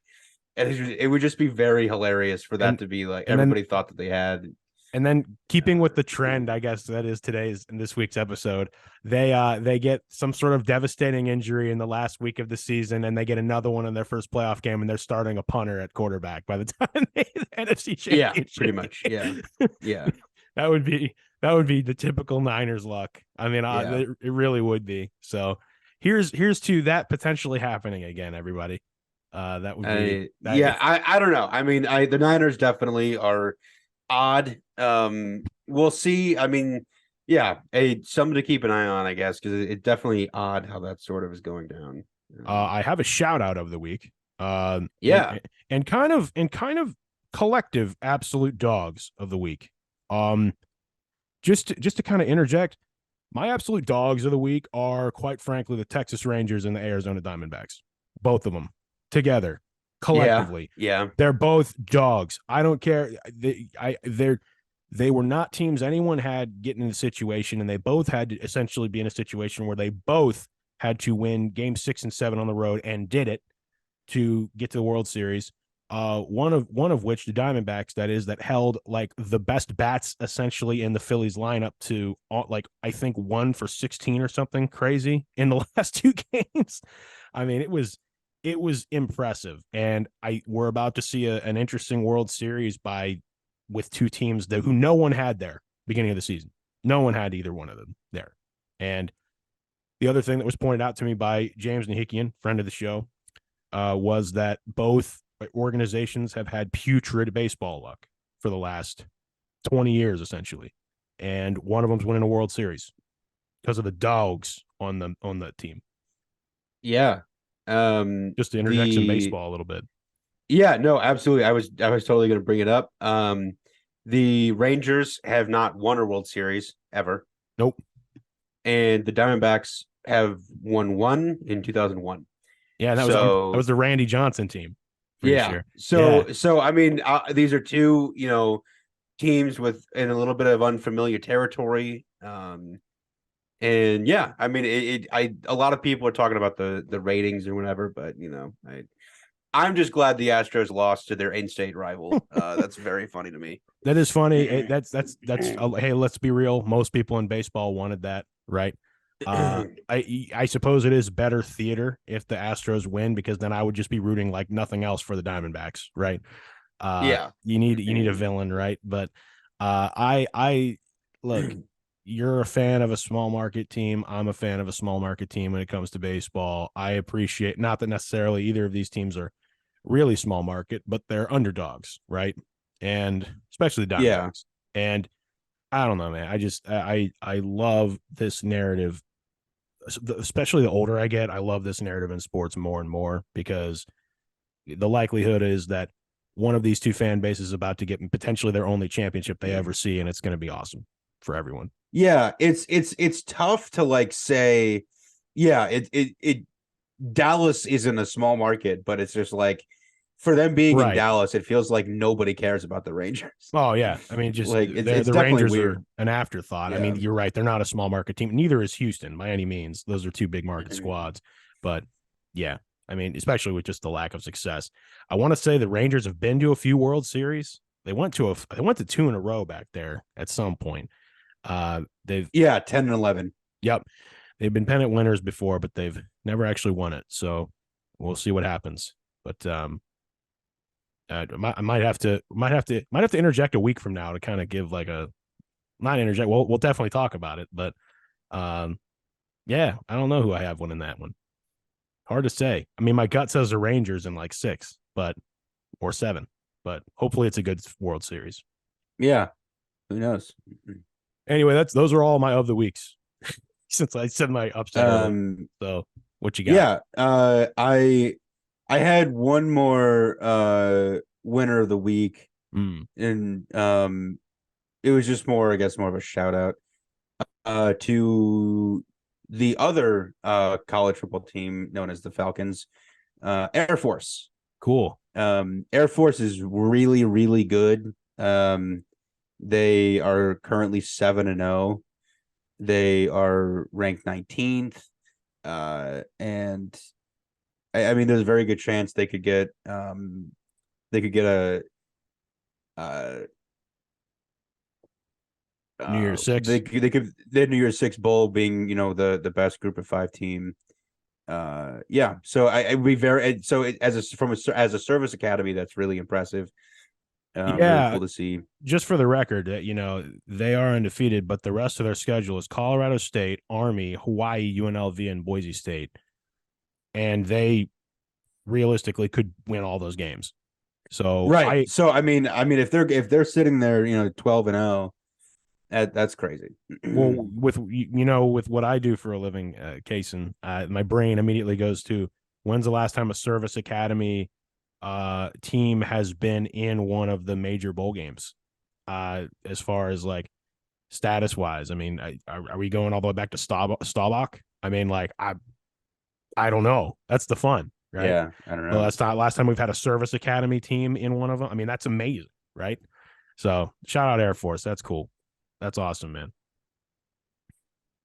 And it would just be very hilarious for that and to be like and then everybody thought that they had. And then keeping with the trend, I guess that is today's and this week's episode, they get some sort of devastating injury in the last week of the season, and they get another one in their first playoff game, and they're starting a punter at quarterback by the time they hit the NFC Yeah, Championship pretty much. Yeah. game. Yeah. that would be that would be the typical Niners luck. I mean, Yeah. it really would be. So here's to that potentially happening again, everybody. That would be that. Yeah, I don't know. I mean, the Niners definitely are odd. We'll see. I mean, yeah, something to keep an eye on, I guess, because it's definitely odd how that sort of is going down. I have a shout out of the week. Yeah. And kind of collective absolute dogs of the week. Um, just to kind of interject, my absolute dogs of the week are, quite frankly, the Texas Rangers and the Arizona Diamondbacks. Both of them together, Yeah, collectively. yeah, They're both dogs. I don't care. They were not teams anyone had getting in the situation, and they both had to essentially be in a situation where they both had to win game 6 and 7 on the road and did it to get to the World Series. One of which, the Diamondbacks, that held like the best bats essentially in the Phillies lineup to like, I think 1 for 16 or something crazy in the last 2 games. I mean, it was impressive, and we're about to see an interesting World Series with two teams who no one had there beginning of the season. No one had either one of them there. And the other thing that was pointed out to me by James Nahikian, friend of the show, was that both organizations have had putrid baseball luck for the last 20 years, essentially. And one of them's winning a World Series because of the dogs on the team. yeah. Just to interject some baseball a little bit. Yeah, no, absolutely. I was totally going to bring it up. The Rangers have not won a World Series ever, Nope. and the Diamondbacks have won one in 2001. Yeah, that So was the Randy Johnson team. Pretty yeah, sure. so Yeah. so I mean, these are two teams with in a little bit of unfamiliar territory. And yeah, I mean, a lot of people are talking about the ratings or whatever, but I'm just glad the Astros lost to their in-state rival. That's very funny to me. That is funny. That's hey, let's be real. Most people in baseball wanted that, right? I suppose it is better theater if the Astros win, because then I would just be rooting like nothing else for the Diamondbacks, right? Yeah. You need a villain, right? But I look, you're a fan of a small market team. I'm a fan of a small market team when it comes to baseball. I appreciate, not that necessarily either of these teams are really small market, but they're underdogs, right? And especially the Yeah. Diamondbacks. And I don't know, man. I love this narrative, especially the older I get. I love this narrative in sports more and more, because the likelihood is that one of these two fan bases is about to get potentially their only championship they ever see, and it's going to be awesome for everyone. Yeah, it's tough to like say, yeah, it Dallas isn't a small market, but it's just like for them being in Right. Dallas, it feels like nobody cares about the Rangers. Oh yeah, I mean, just Like it's the definitely Rangers are weird. an afterthought. I Yeah. mean, you're right; they're not a small market team. Neither is Houston by any means. Those are two big market squads. But yeah, I mean, especially with just the lack of success. I want to say the Rangers have been to a few World Series. They went to two in a row back there at some point. Yeah, 10 and 11. Yep, they've been pennant winners before, but they've never actually won it. So we'll see what happens. But I might have to interject a week from now to kind of give like a not interject. We'll definitely talk about it, but um, yeah, I don't know who I have winning that one. Hard to say. I mean, my gut says the Rangers in like 6, or 7, but hopefully it's a good World Series. Yeah. Who knows? Anyway, those are all my of the weeks since I said my upset early. So what you got? Yeah. I had one more winner of the week, and it was just more, I guess, more of a shout out to the other college football team known as the Falcons, Air Force. Cool. Air Force is really, really good. They are currently 7-0. They are ranked 19th. And I mean, there's a very good chance they could get a New Year's 6. they could their New Year's 6 bowl being the best group of 5 team. Yeah, so I would be very so as a service academy, that's really impressive. Really cool to see. Just for the record, they are undefeated, but the rest of their schedule is Colorado State, Army, Hawaii, UNLV, and Boise State, and they realistically could win all those games. So right. So I mean, if they're sitting there, 12-0, that's crazy. Well, with what I do for a living, Casen, my brain immediately goes to, when's the last time a service academy team has been in one of the major bowl games, as far as like status wise. I mean, are we going all the way back to Staubach? I mean, like I don't know. That's the fun, right? Yeah, I don't The know. last time we've had a service academy team in one of them. I mean, that's amazing, right? So shout out Air Force. That's cool. That's awesome, man.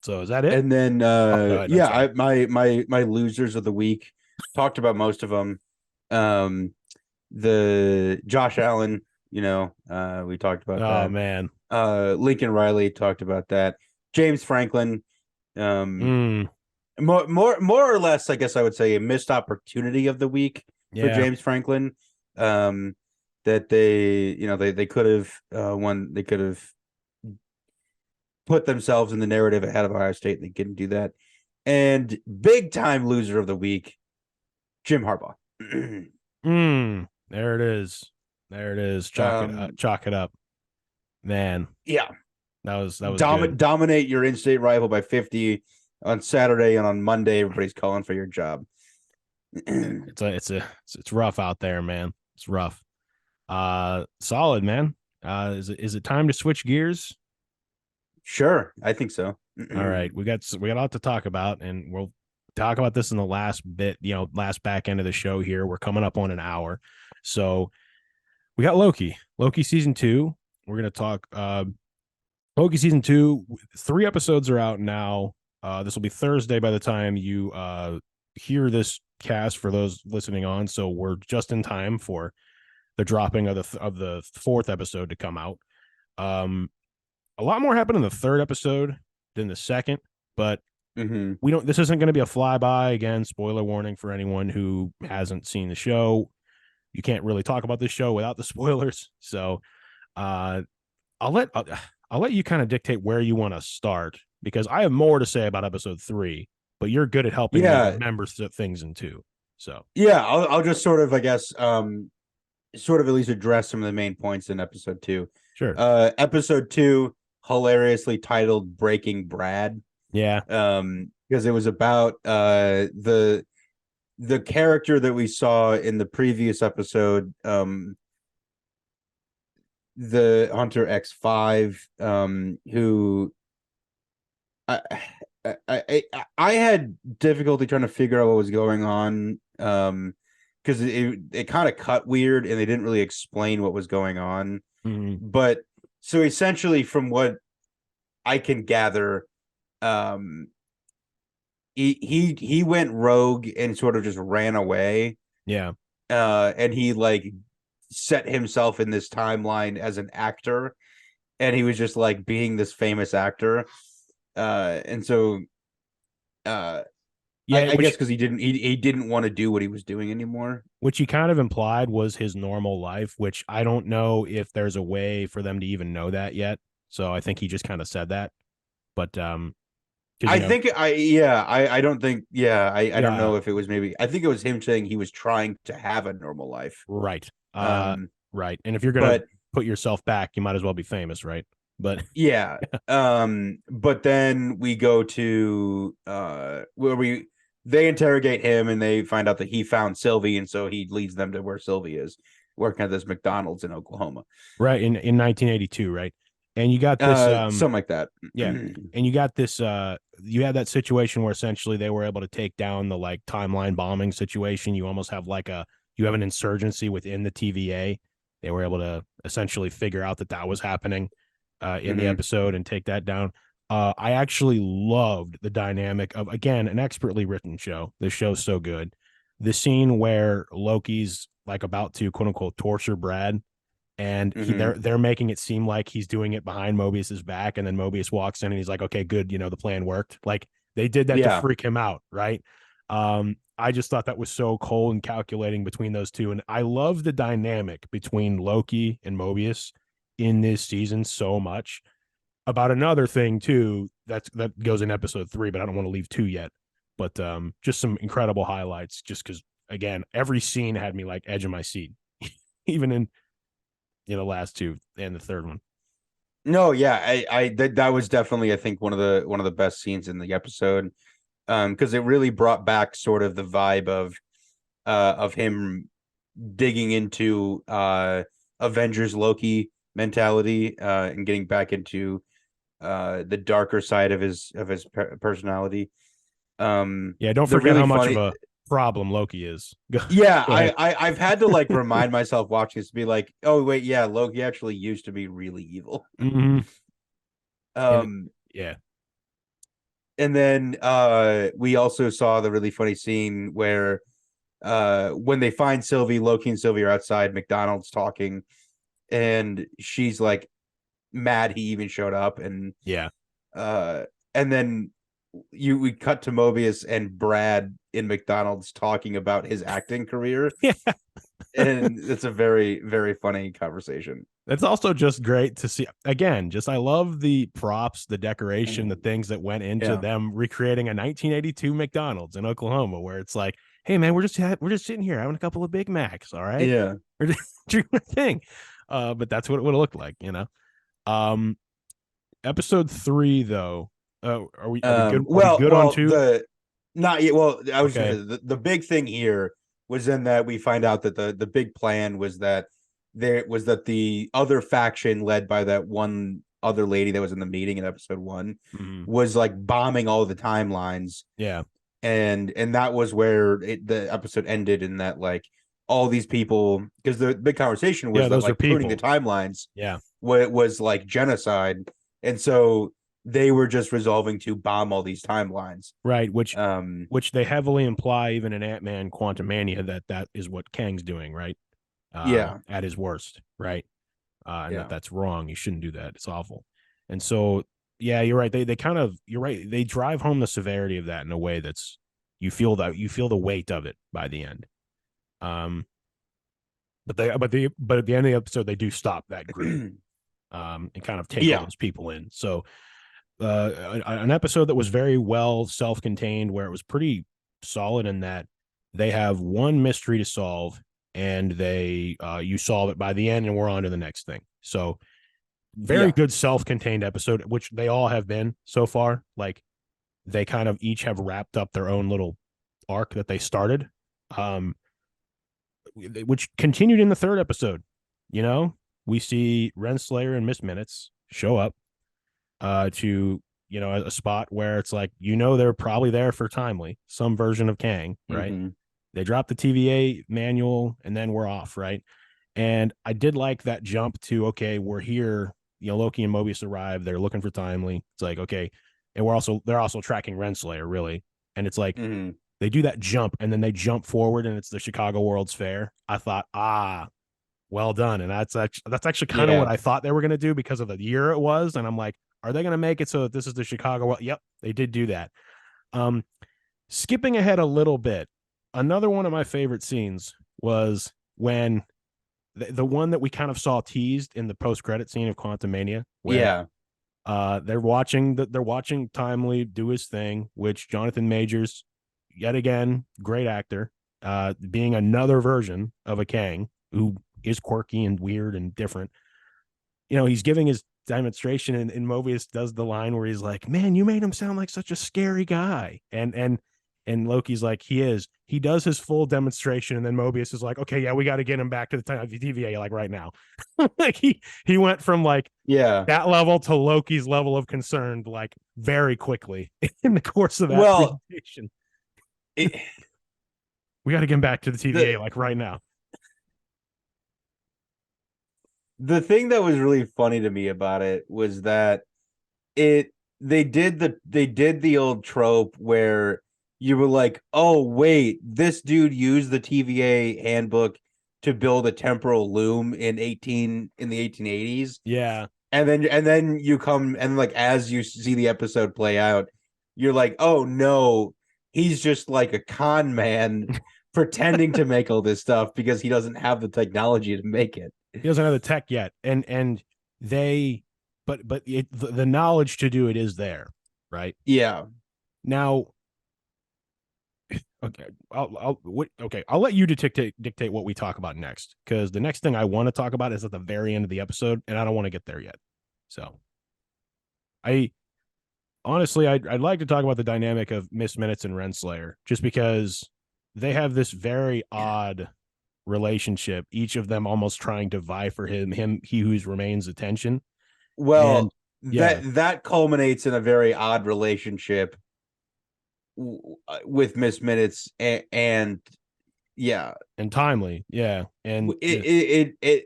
So is that it? And then Oh, go ahead. I'm yeah, sorry. my losers of the week, talked about most of them. The Josh Allen, we talked about Oh that. man. Lincoln Riley, talked about that. James Franklin, um Mm, more or less, I guess I would say, a missed opportunity of the week for yeah. James Franklin. That they could have won. They could have put themselves in the narrative ahead of Ohio State, and they couldn't do that. And big time loser of the week, Jim Harbaugh. There it is. There it is. Chalk it up. Chalk it up. Man, Yeah, that was good. dominate your in-state rival by 50 on Saturday, and on Monday everybody's calling for your job. It's rough out there, man. It's rough. Solid, man. Is it time to switch gears? Sure, I think so. All right, we got a lot to talk about, and we'll talk about this in the last bit, last back end of the show here. We're coming up on an hour, so we got Loki season 2. We're gonna talk Loki season 2. 3 episodes are out now. This will be Thursday by the time you hear this cast for those listening on, so we're just in time for the dropping of the 4th episode to come out. A lot more happened in the 3rd episode than the 2nd, but we don't. This isn't going to be a flyby. Again, spoiler warning for anyone who hasn't seen the show. You can't really talk about this show without the spoilers. So, I'll let you kind of dictate where you want to start, because I have more to say about episode 3, but you're good at helping me Yeah, remember things in 2. So yeah, I'll just sort of, I guess, sort of at least address some of the main points in episode 2. sure. Episode 2, hilariously titled "Breaking Brad." Yeah. Because it was about the character that we saw in the previous episode, the Hunter X5, who I, I had difficulty trying to figure out what was going on, because it kind of cut weird and they didn't really explain what was going on. But so essentially, from what I can gather, he went rogue and sort of just ran away. Yeah. And he like set himself in this timeline as an actor, and he was just like being this famous actor. And so Yeah, I guess because he didn't want to do what he was doing anymore. which he kind of implied was his normal life, which I don't know if there's a way for them to even know that yet. So I think he just kind of said that. But I think I don't think I don't know yeah, if it was, maybe I think it was him saying he was trying to have a normal life. right. Um, Right. And if you're gonna but put yourself back, you might as well be famous, right? But yeah, but then we go to where they interrogate him and they find out that he found Sylvie, and so he leads them to where Sylvie is, working at this McDonald's in Oklahoma. right, in 1982, right? And you got this Something like that. yeah. And you got this you had that situation where essentially they were able to take down the like timeline bombing situation. You almost have like you have an insurgency within the TVA. They were able to essentially figure out that was happening in the episode and take that down. I actually loved the dynamic of, again, an expertly written show. This show's so good. The scene where Loki's like about to quote unquote torture Brad, and they're making it seem like he's doing it behind Mobius's back, and then Mobius walks in and he's like, okay, good, the plan worked. Like they did that to freak him out, right? I just thought that was so cold and calculating between those two, and I love the dynamic between Loki and Mobius in this season so much. About another thing too that goes in episode 3, but I don't want to leave 2 yet. But just some incredible highlights, just because again, every scene had me like edge of my seat, even in the last 2 and the 3rd one. No, yeah, that was definitely, I think, one of the best scenes in the episode, because it really brought back sort of the vibe of him digging into Avengers Loki mentality, and getting back into the darker side of his personality. Yeah, don't The forget really how much of funny a problem Loki is. Go Yeah, ahead. I've had to like remind myself watching this to be like, oh wait, yeah, Loki actually used to be really evil. Mm-hmm. And Um, yeah, and then we also saw the really funny scene where when they find Sylvie, Loki and Sylvie are outside McDonald's talking, and she's like mad he even showed up, yeah, uh and then we cut to Mobius and Brad in McDonald's talking about his acting career, yeah. and it's a very, very funny conversation. It's also just great to see. Again, just I love the props, the decoration, the things that went into Yeah. them recreating a 1982 McDonald's in Oklahoma, where it's like, hey man, we're just sitting here having a couple of Big Macs, all right? Yeah. We're just doing a thing. But that's what it would have looked like, you know. Episode 3 though. Are we good? Are we Well, good on 2? the not yet. Well, I was gonna Okay. say the big thing here was then that we find out that the big plan was that the other faction led by that one other lady that was in the meeting in episode 1 Mhm. was like bombing all the timelines, Yeah. and that was where the episode ended, in that like all these people, because the big conversation was Yeah, that those are like pruning the people. timelines Yeah. was like genocide, and so they were just resolving to bomb all these timelines. Right, which um they heavily imply even in Ant-Man Quantumania that is what Kang's doing, right? yeah, At his worst, right? And yeah. that's wrong. You shouldn't do that. It's awful. And so, yeah, you're right. They kind of you're right. They drive home the severity of that in a way that's you feel the weight of it by the end. Um, but at the end of the episode, they do stop that group and kind of take all Yeah. those people in. So an episode that was very well self-contained, where it was pretty solid in that they have one mystery to solve, and they you solve it by the end, and we're on to the next thing. So very Yeah. good self-contained episode, which they all have been so far. Like they kind of each have wrapped up their own little arc that they started, um, which continued in the third episode. You know, we see Renslayer and Miss Minutes show up to a spot where it's like they're probably there for Timely, some version of Kang, right? Mm-hmm. They drop the TVA manual and then we're off, right? And I did like that jump to, okay, we're here. Loki and Mobius arrive. They're looking for Timely. It's like, okay, and they're also tracking Renslayer, really. And it's like Mm-hmm. they do that jump and then they jump forward and it's the Chicago World's Fair. I thought, well done. And that's actually kind of what Yeah. I thought they were going to do because of the year it was. And I'm like, are they going to make it so that this is the Chicago World? Yep, they did do that. Um, Skipping ahead a little bit, another one of my favorite scenes was when the one that we kind of saw teased in the post-credit scene of Quantumania, where Yeah. they're watching Timely do his thing, which Jonathan Majors, yet again, great actor, being another version of a Kang who is quirky and weird and different. He's giving his demonstration, and Mobius does the line where he's like, "Man, you made him sound like such a scary guy," and Loki's like, "He is." He does his full demonstration, and then Mobius is like, "Okay, yeah, we got to get him back to the TVA like right now." Like he went from like Yeah. that level to Loki's level of concern like very quickly in the course of that Well, presentation. it, We got to get him back to the TVA the like right now. the thing that was really funny to me about it was that it they did the old trope where you were like, oh wait, this dude used the TVA handbook to build a temporal loom in the 1880s. Yeah, And then you come, and like as you see the episode play out, you're like, oh no, he's just like a con man pretending to make all this stuff because he doesn't have the technology to make it. he doesn't have the tech yet, and they, but the knowledge to do it is there, right? Yeah. Now, okay, I'll let you dictate what we talk about next, because the next thing I want to talk about is at the very end of the episode, and I don't want to get there yet. So, I honestly, I'd like to talk about the dynamic of Miss Minutes and Renslayer, just because they have this very odd relationship, each of them almost trying to vie for he who remains attention. Well, And Yeah. that culminates in a very odd relationship with Miss Minutes and yeah. And timely. Yeah. And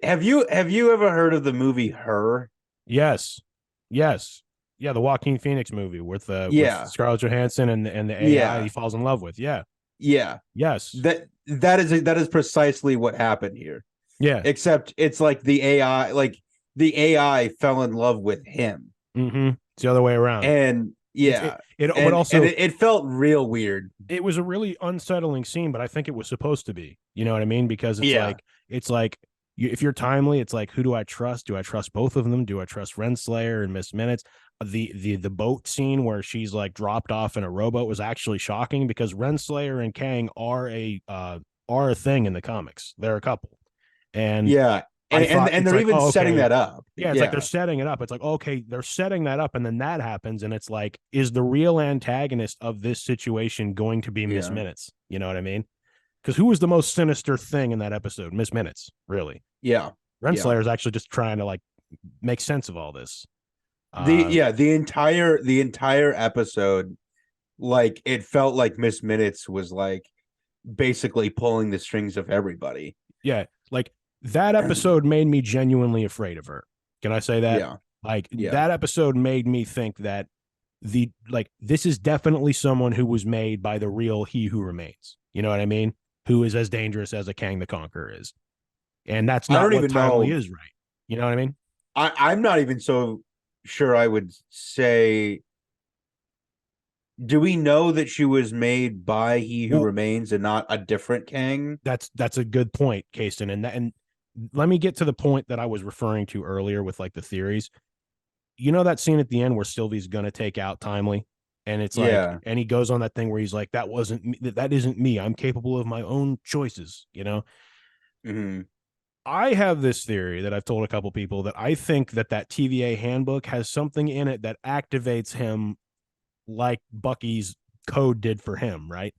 Have you ever heard of the movie Her? yes. Yes. Yeah, the Joaquin Phoenix movie with Yeah, Scarlett Johansson and the AI he yeah, falls in love with. Yeah. yeah. Yes. That is precisely what happened here. Yeah. Except it's like the AI fell in love with him, Mm-hmm. It's the other way around. and It's it, yeah, it but and also it felt real weird. it was a really unsettling scene, but I think it was supposed to be. You know what I mean? Because Yeah, it's like if you're timely, it's like, who do I trust? Do I trust both of them? Do I trust Renslayer and Miss Minutes? The boat scene where she's like dropped off in a rowboat was actually shocking because Renslayer and Kang are a thing in the comics. They're a couple, and yeah, I and thought it's they're like, even oh, setting okay, that up. yeah, it's like they're Yeah, setting it up. It's like, okay, they're setting that up, and then that happens, and it's like, is the real antagonist of this situation going to be Miss yeah, Minutes? You know what I mean? Because who was the most sinister thing in that episode? Miss Minutes, really. yeah, yeah. Renslayer is actually just trying to like make sense of all this. The Uh, yeah the entire episode, like it felt like Miss Minutes was like basically pulling the strings of everybody. yeah, like that episode made me genuinely afraid of her. Can I say that? Yeah, Like yeah, that episode made me think that this is definitely someone who was made by the real He Who Remains. You know what I mean? Who is as dangerous as a Kang the Conqueror is, and that's I not don't what even Timely know. is, right? You know what I mean? I'm not even so sure I would say. Do we know that she was made by He Who Well, Remains and not a different Kang? that's a good point, Casen, and let me get to the point that I was referring to earlier with like the theories. You know that scene at the end where Sylvie's gonna take out Timely, and it's like, Yeah. and he goes on that thing where he's like, that wasn't me, that isn't me. I'm capable of my own choices. You know, Hmm. I have this theory that I've told a couple people that I think that TVA handbook has something in it that activates him like Bucky's code did for him, right?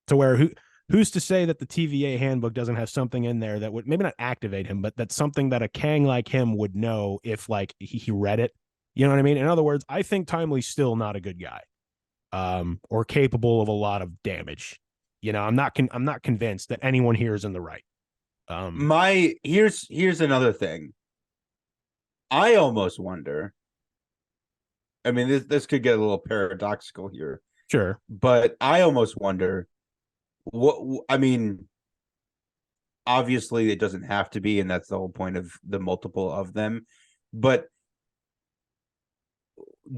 To where who's to say that the TVA handbook doesn't have something in there that would maybe not activate him, but that's something that a Kang like him would know if like he read it. You know what I mean? In other words, I think Timely's still not a good guy, or capable of a lot of damage. You know, I'm not convinced that anyone here is in the right. Um, My here's another thing. I almost wonder. I mean, this could get a little paradoxical here, sure. but I almost wonder what I mean. Obviously, it doesn't have to be, and that's the whole point of the multiple of them. But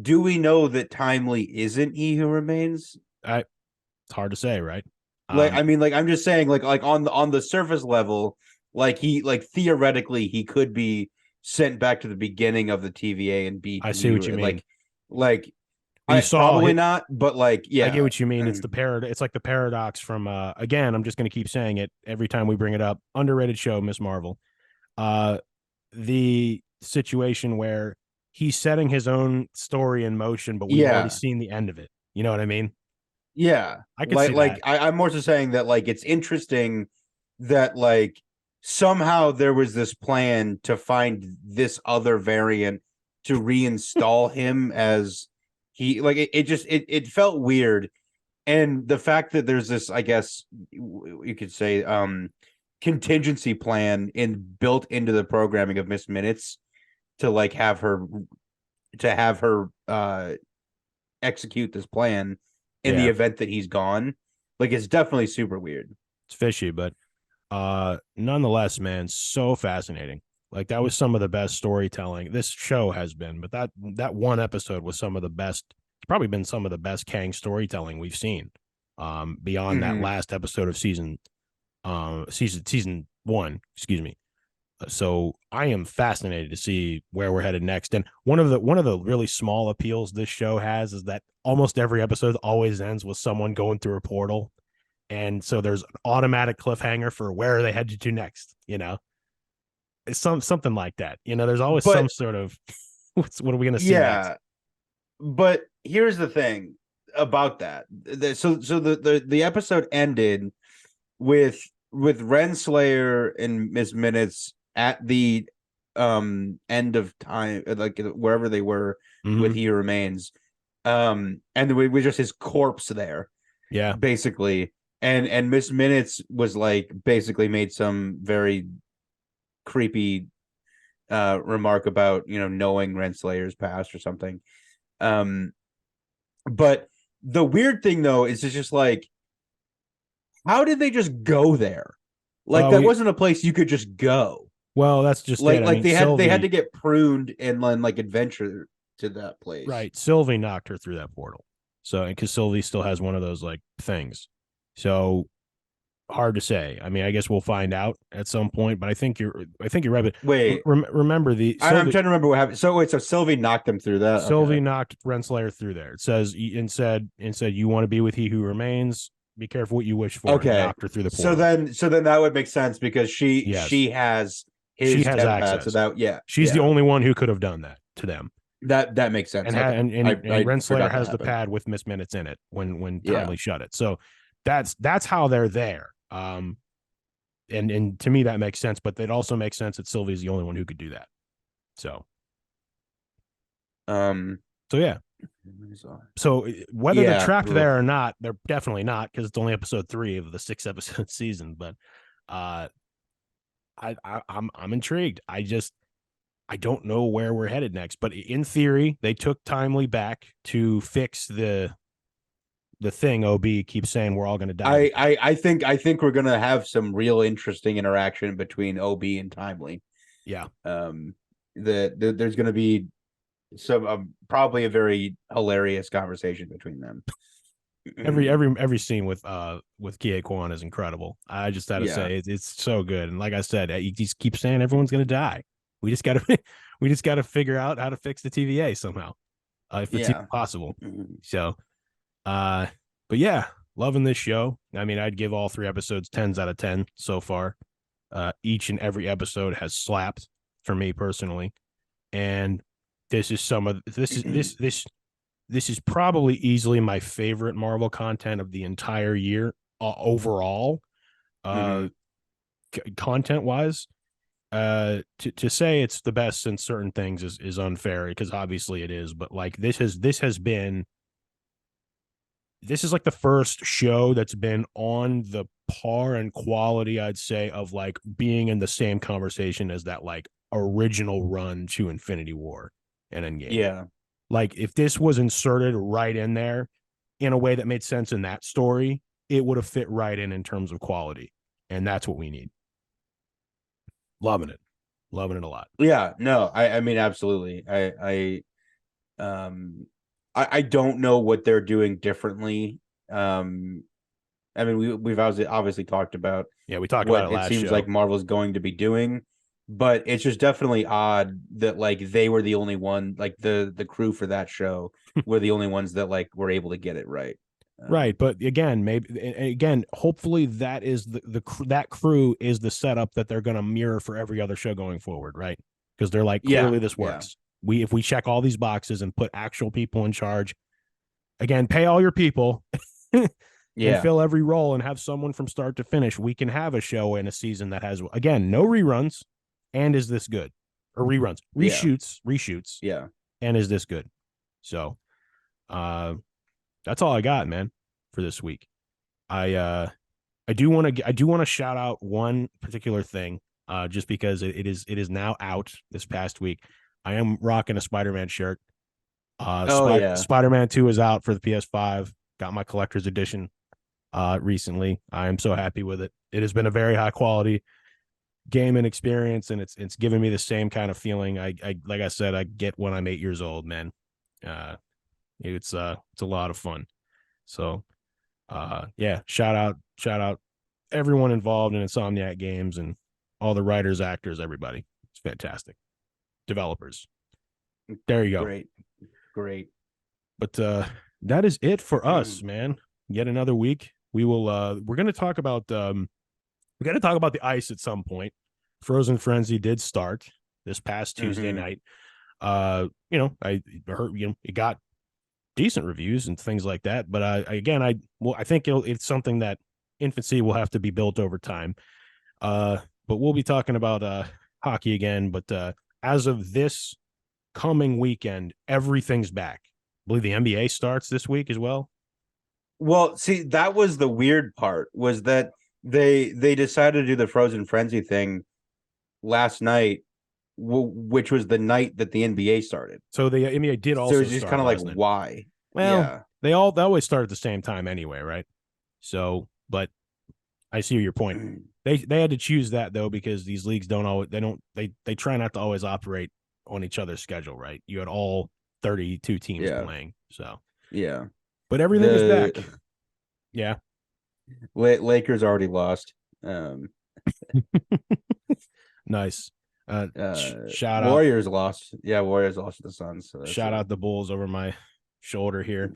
do we know that Timely isn't He Who Remains? I It's hard to say, right? Like, Um, I mean, like I'm just saying, like on the surface level, like theoretically he could be sent back to the beginning of the TVA and be I see he what you mean. like We I saw probably it. not, but like I get yeah. what you mean. It's like the paradox from again, I'm just going to keep saying it every time we bring it up. Underrated show, Miss Marvel. Uh the situation where he's setting his own story in motion, but we've already Yeah. seen the end of it. You know what I mean? Yeah. I could Like see like that. I'm more so saying that like it's interesting that like somehow there was this plan to find this other variant to reinstall him as he like it just it felt weird. And the fact that there's this, I guess you could say, contingency plan built into the programming of Miss Minutes to like have her execute this plan in the Yeah, event that he's gone, like it's definitely super weird. it's fishy, but nonetheless, man, so fascinating. Like that was some of the best storytelling this show has been, but that one episode was some of the best. It's probably been some of the best Kang storytelling we've seen. Beyond that Mm-hmm. last episode of season one, excuse me. So I am fascinated to see where we're headed next. And one of the really small appeals this show has is that almost every episode always ends with someone going through a portal, and so there's an automatic cliffhanger for where are they headed to next. You know, it's something like that. You know, there's always some But sort of what are we going to see next? yeah, but here's the thing about that. So the episode ended with Renslayer and Miss Minutes at the end of time, like wherever they were with Mhm. He Remains. And we was just his corpse there, Yeah. basically. And Miss Minutes was like basically made some very creepy remark about, knowing Renslayer's past or something. Um but the weird thing though is it's just like, how did they just go there? Like Well, that wasn't a place you could just go. that's just it. Like I like mean, they had to Sylvie, get pruned and then like adventure to that place. right? Sylvie knocked her through that portal. So, because Sylvie still has one of those like things. So hard to say. I mean, I guess we'll find out at some point, but I think you're right. But Wait, remember the I'm Sylvie, trying to remember what happened. So wait, so Sylvie knocked them through that. Sylvie Okay. knocked Renslayer through there. It says and said you want to be with he who remains. Be careful what you wish for, and Okay. knocked her through the So portal. then that would make sense because Yes, she has she his has temp pad. So access. that She's the yeah. only one who could have done that to them. That makes sense. Okay. And I Renslayer forgot that has the happened. pad with Miss Minutes in it when Yeah. Timely shut it. So that's how they're there. And to me that makes sense, but it also makes sense that Sylvie's the only one who could do that. So Um so yeah. So whether they're yeah. trapped Ugh. there or not, they're definitely not, because it's only episode 3 of the 6 episode season. But uh I'm intrigued. I don't know where we're headed next, but in theory, they took Timely back to fix the thing. OB keeps saying we're all going to die. I think we're gonna have some real interesting interaction between OB and Timely. Yeah. There's gonna be some probably a very hilarious conversation between them. Every scene with Kie Kwan is incredible. I just had to Yeah. say it's so good. And like I said, you just keep saying everyone's going to die. We just got to we just got to figure out how to fix the TVA somehow, if it's even Yeah. possible. So, but yeah, loving this show. I mean, I'd give all 3 episodes 10s out of 10 so far. Each and every episode has slapped for me personally, and this is some of this is probably easily my favorite Marvel content of the entire year, overall, Mhm. content wise. To say it's the best in certain things is unfair, because obviously it is, but like this is like the first show that's been on the par and quality, I'd say, of like being in the same conversation as that like original run to Infinity War and Endgame. Yeah. Like if this was inserted right in there in a way that made sense in that story, it would have fit right in terms of quality. And that's what we need. Loving it. Loving it a lot. Yeah. No, I mean absolutely. I don't know what they're doing differently. I mean we've obviously talked about Yeah, we talked about what it it last seems show. like Marvel's going to be doing, but it's just definitely odd that like they were the only one, like the crew for that show were the only ones that like were able to get it right. Right, but again, hopefully that is that crew is the setup that they're going to mirror for every other show going forward, right? Because they're like, Yeah. clearly this Yeah. works. If we check all these boxes and put actual people in charge, again, pay all your people and Yeah. fill every role and have someone from start to finish, we can have a show in a season that has, again, no reruns and is this good, or reruns, Yeah. reshoots, Yeah. and is this good. So that's all I got, man, for this week. I do want to shout out one particular thing, just because it is now out this past week. I am rocking a Spider-Man shirt. Oh yeah. Spider-Man 2 is out for the PS5. Got my collector's edition recently. I am so happy with it. It has been a very high quality game and experience, and it's given me the same kind of feeling I like I said I get when I'm 8 years old, man. It's a lot of fun. So yeah, shout out everyone involved in Insomniac Games and all the writers, actors, everybody. It's fantastic. Developers. There you go. Great. But that is it for us, man. Yet another week. We're gonna talk about we gotta talk about the ice at some point. Frozen Frenzy did start this past Tuesday night. I heard, it got decent reviews and things like that, but I think it's something that infancy will have to be built over time. But we'll be talking about hockey again, but as of this coming weekend, everything's back. I believe the NBA starts this week as well. Well, see, that was the weird part, was that they decided to do the Frozen Frenzy thing last night, which was the night that the NBA started. So the NBA did So also it's just start, kind of like, wasn't it? why? Well, Yeah. they always start at the same time anyway, right? So, but I see your point. They had to choose that though, because these leagues don't always they try not to always operate on each other's schedule, right? You had all 32 teams Yeah. playing. So Yeah. but everything is back. Yeah. Lakers already lost. Nice. Shout out Warriors lost. Yeah, Warriors lost to the Suns. So shout out the Bulls over my shoulder here.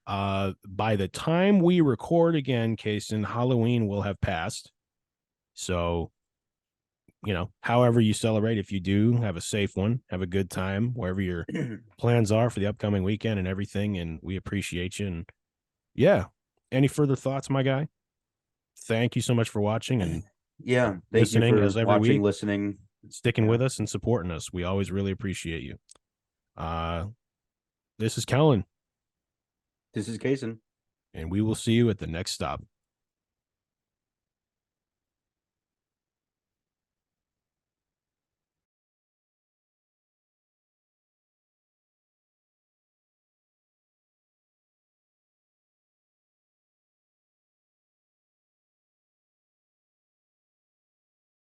By the time we record again, Casen, Halloween will have passed. So, however you celebrate, if you do, have a safe one, have a good time wherever your plans are for the upcoming weekend and everything. And we appreciate you. And yeah, any further thoughts, my guy? Thank you so much for watching and thank listening you for as every watching, week, listening, sticking with us and supporting us. We always really appreciate you. This is Kellan. This is Casen. And we will see you at the next stop.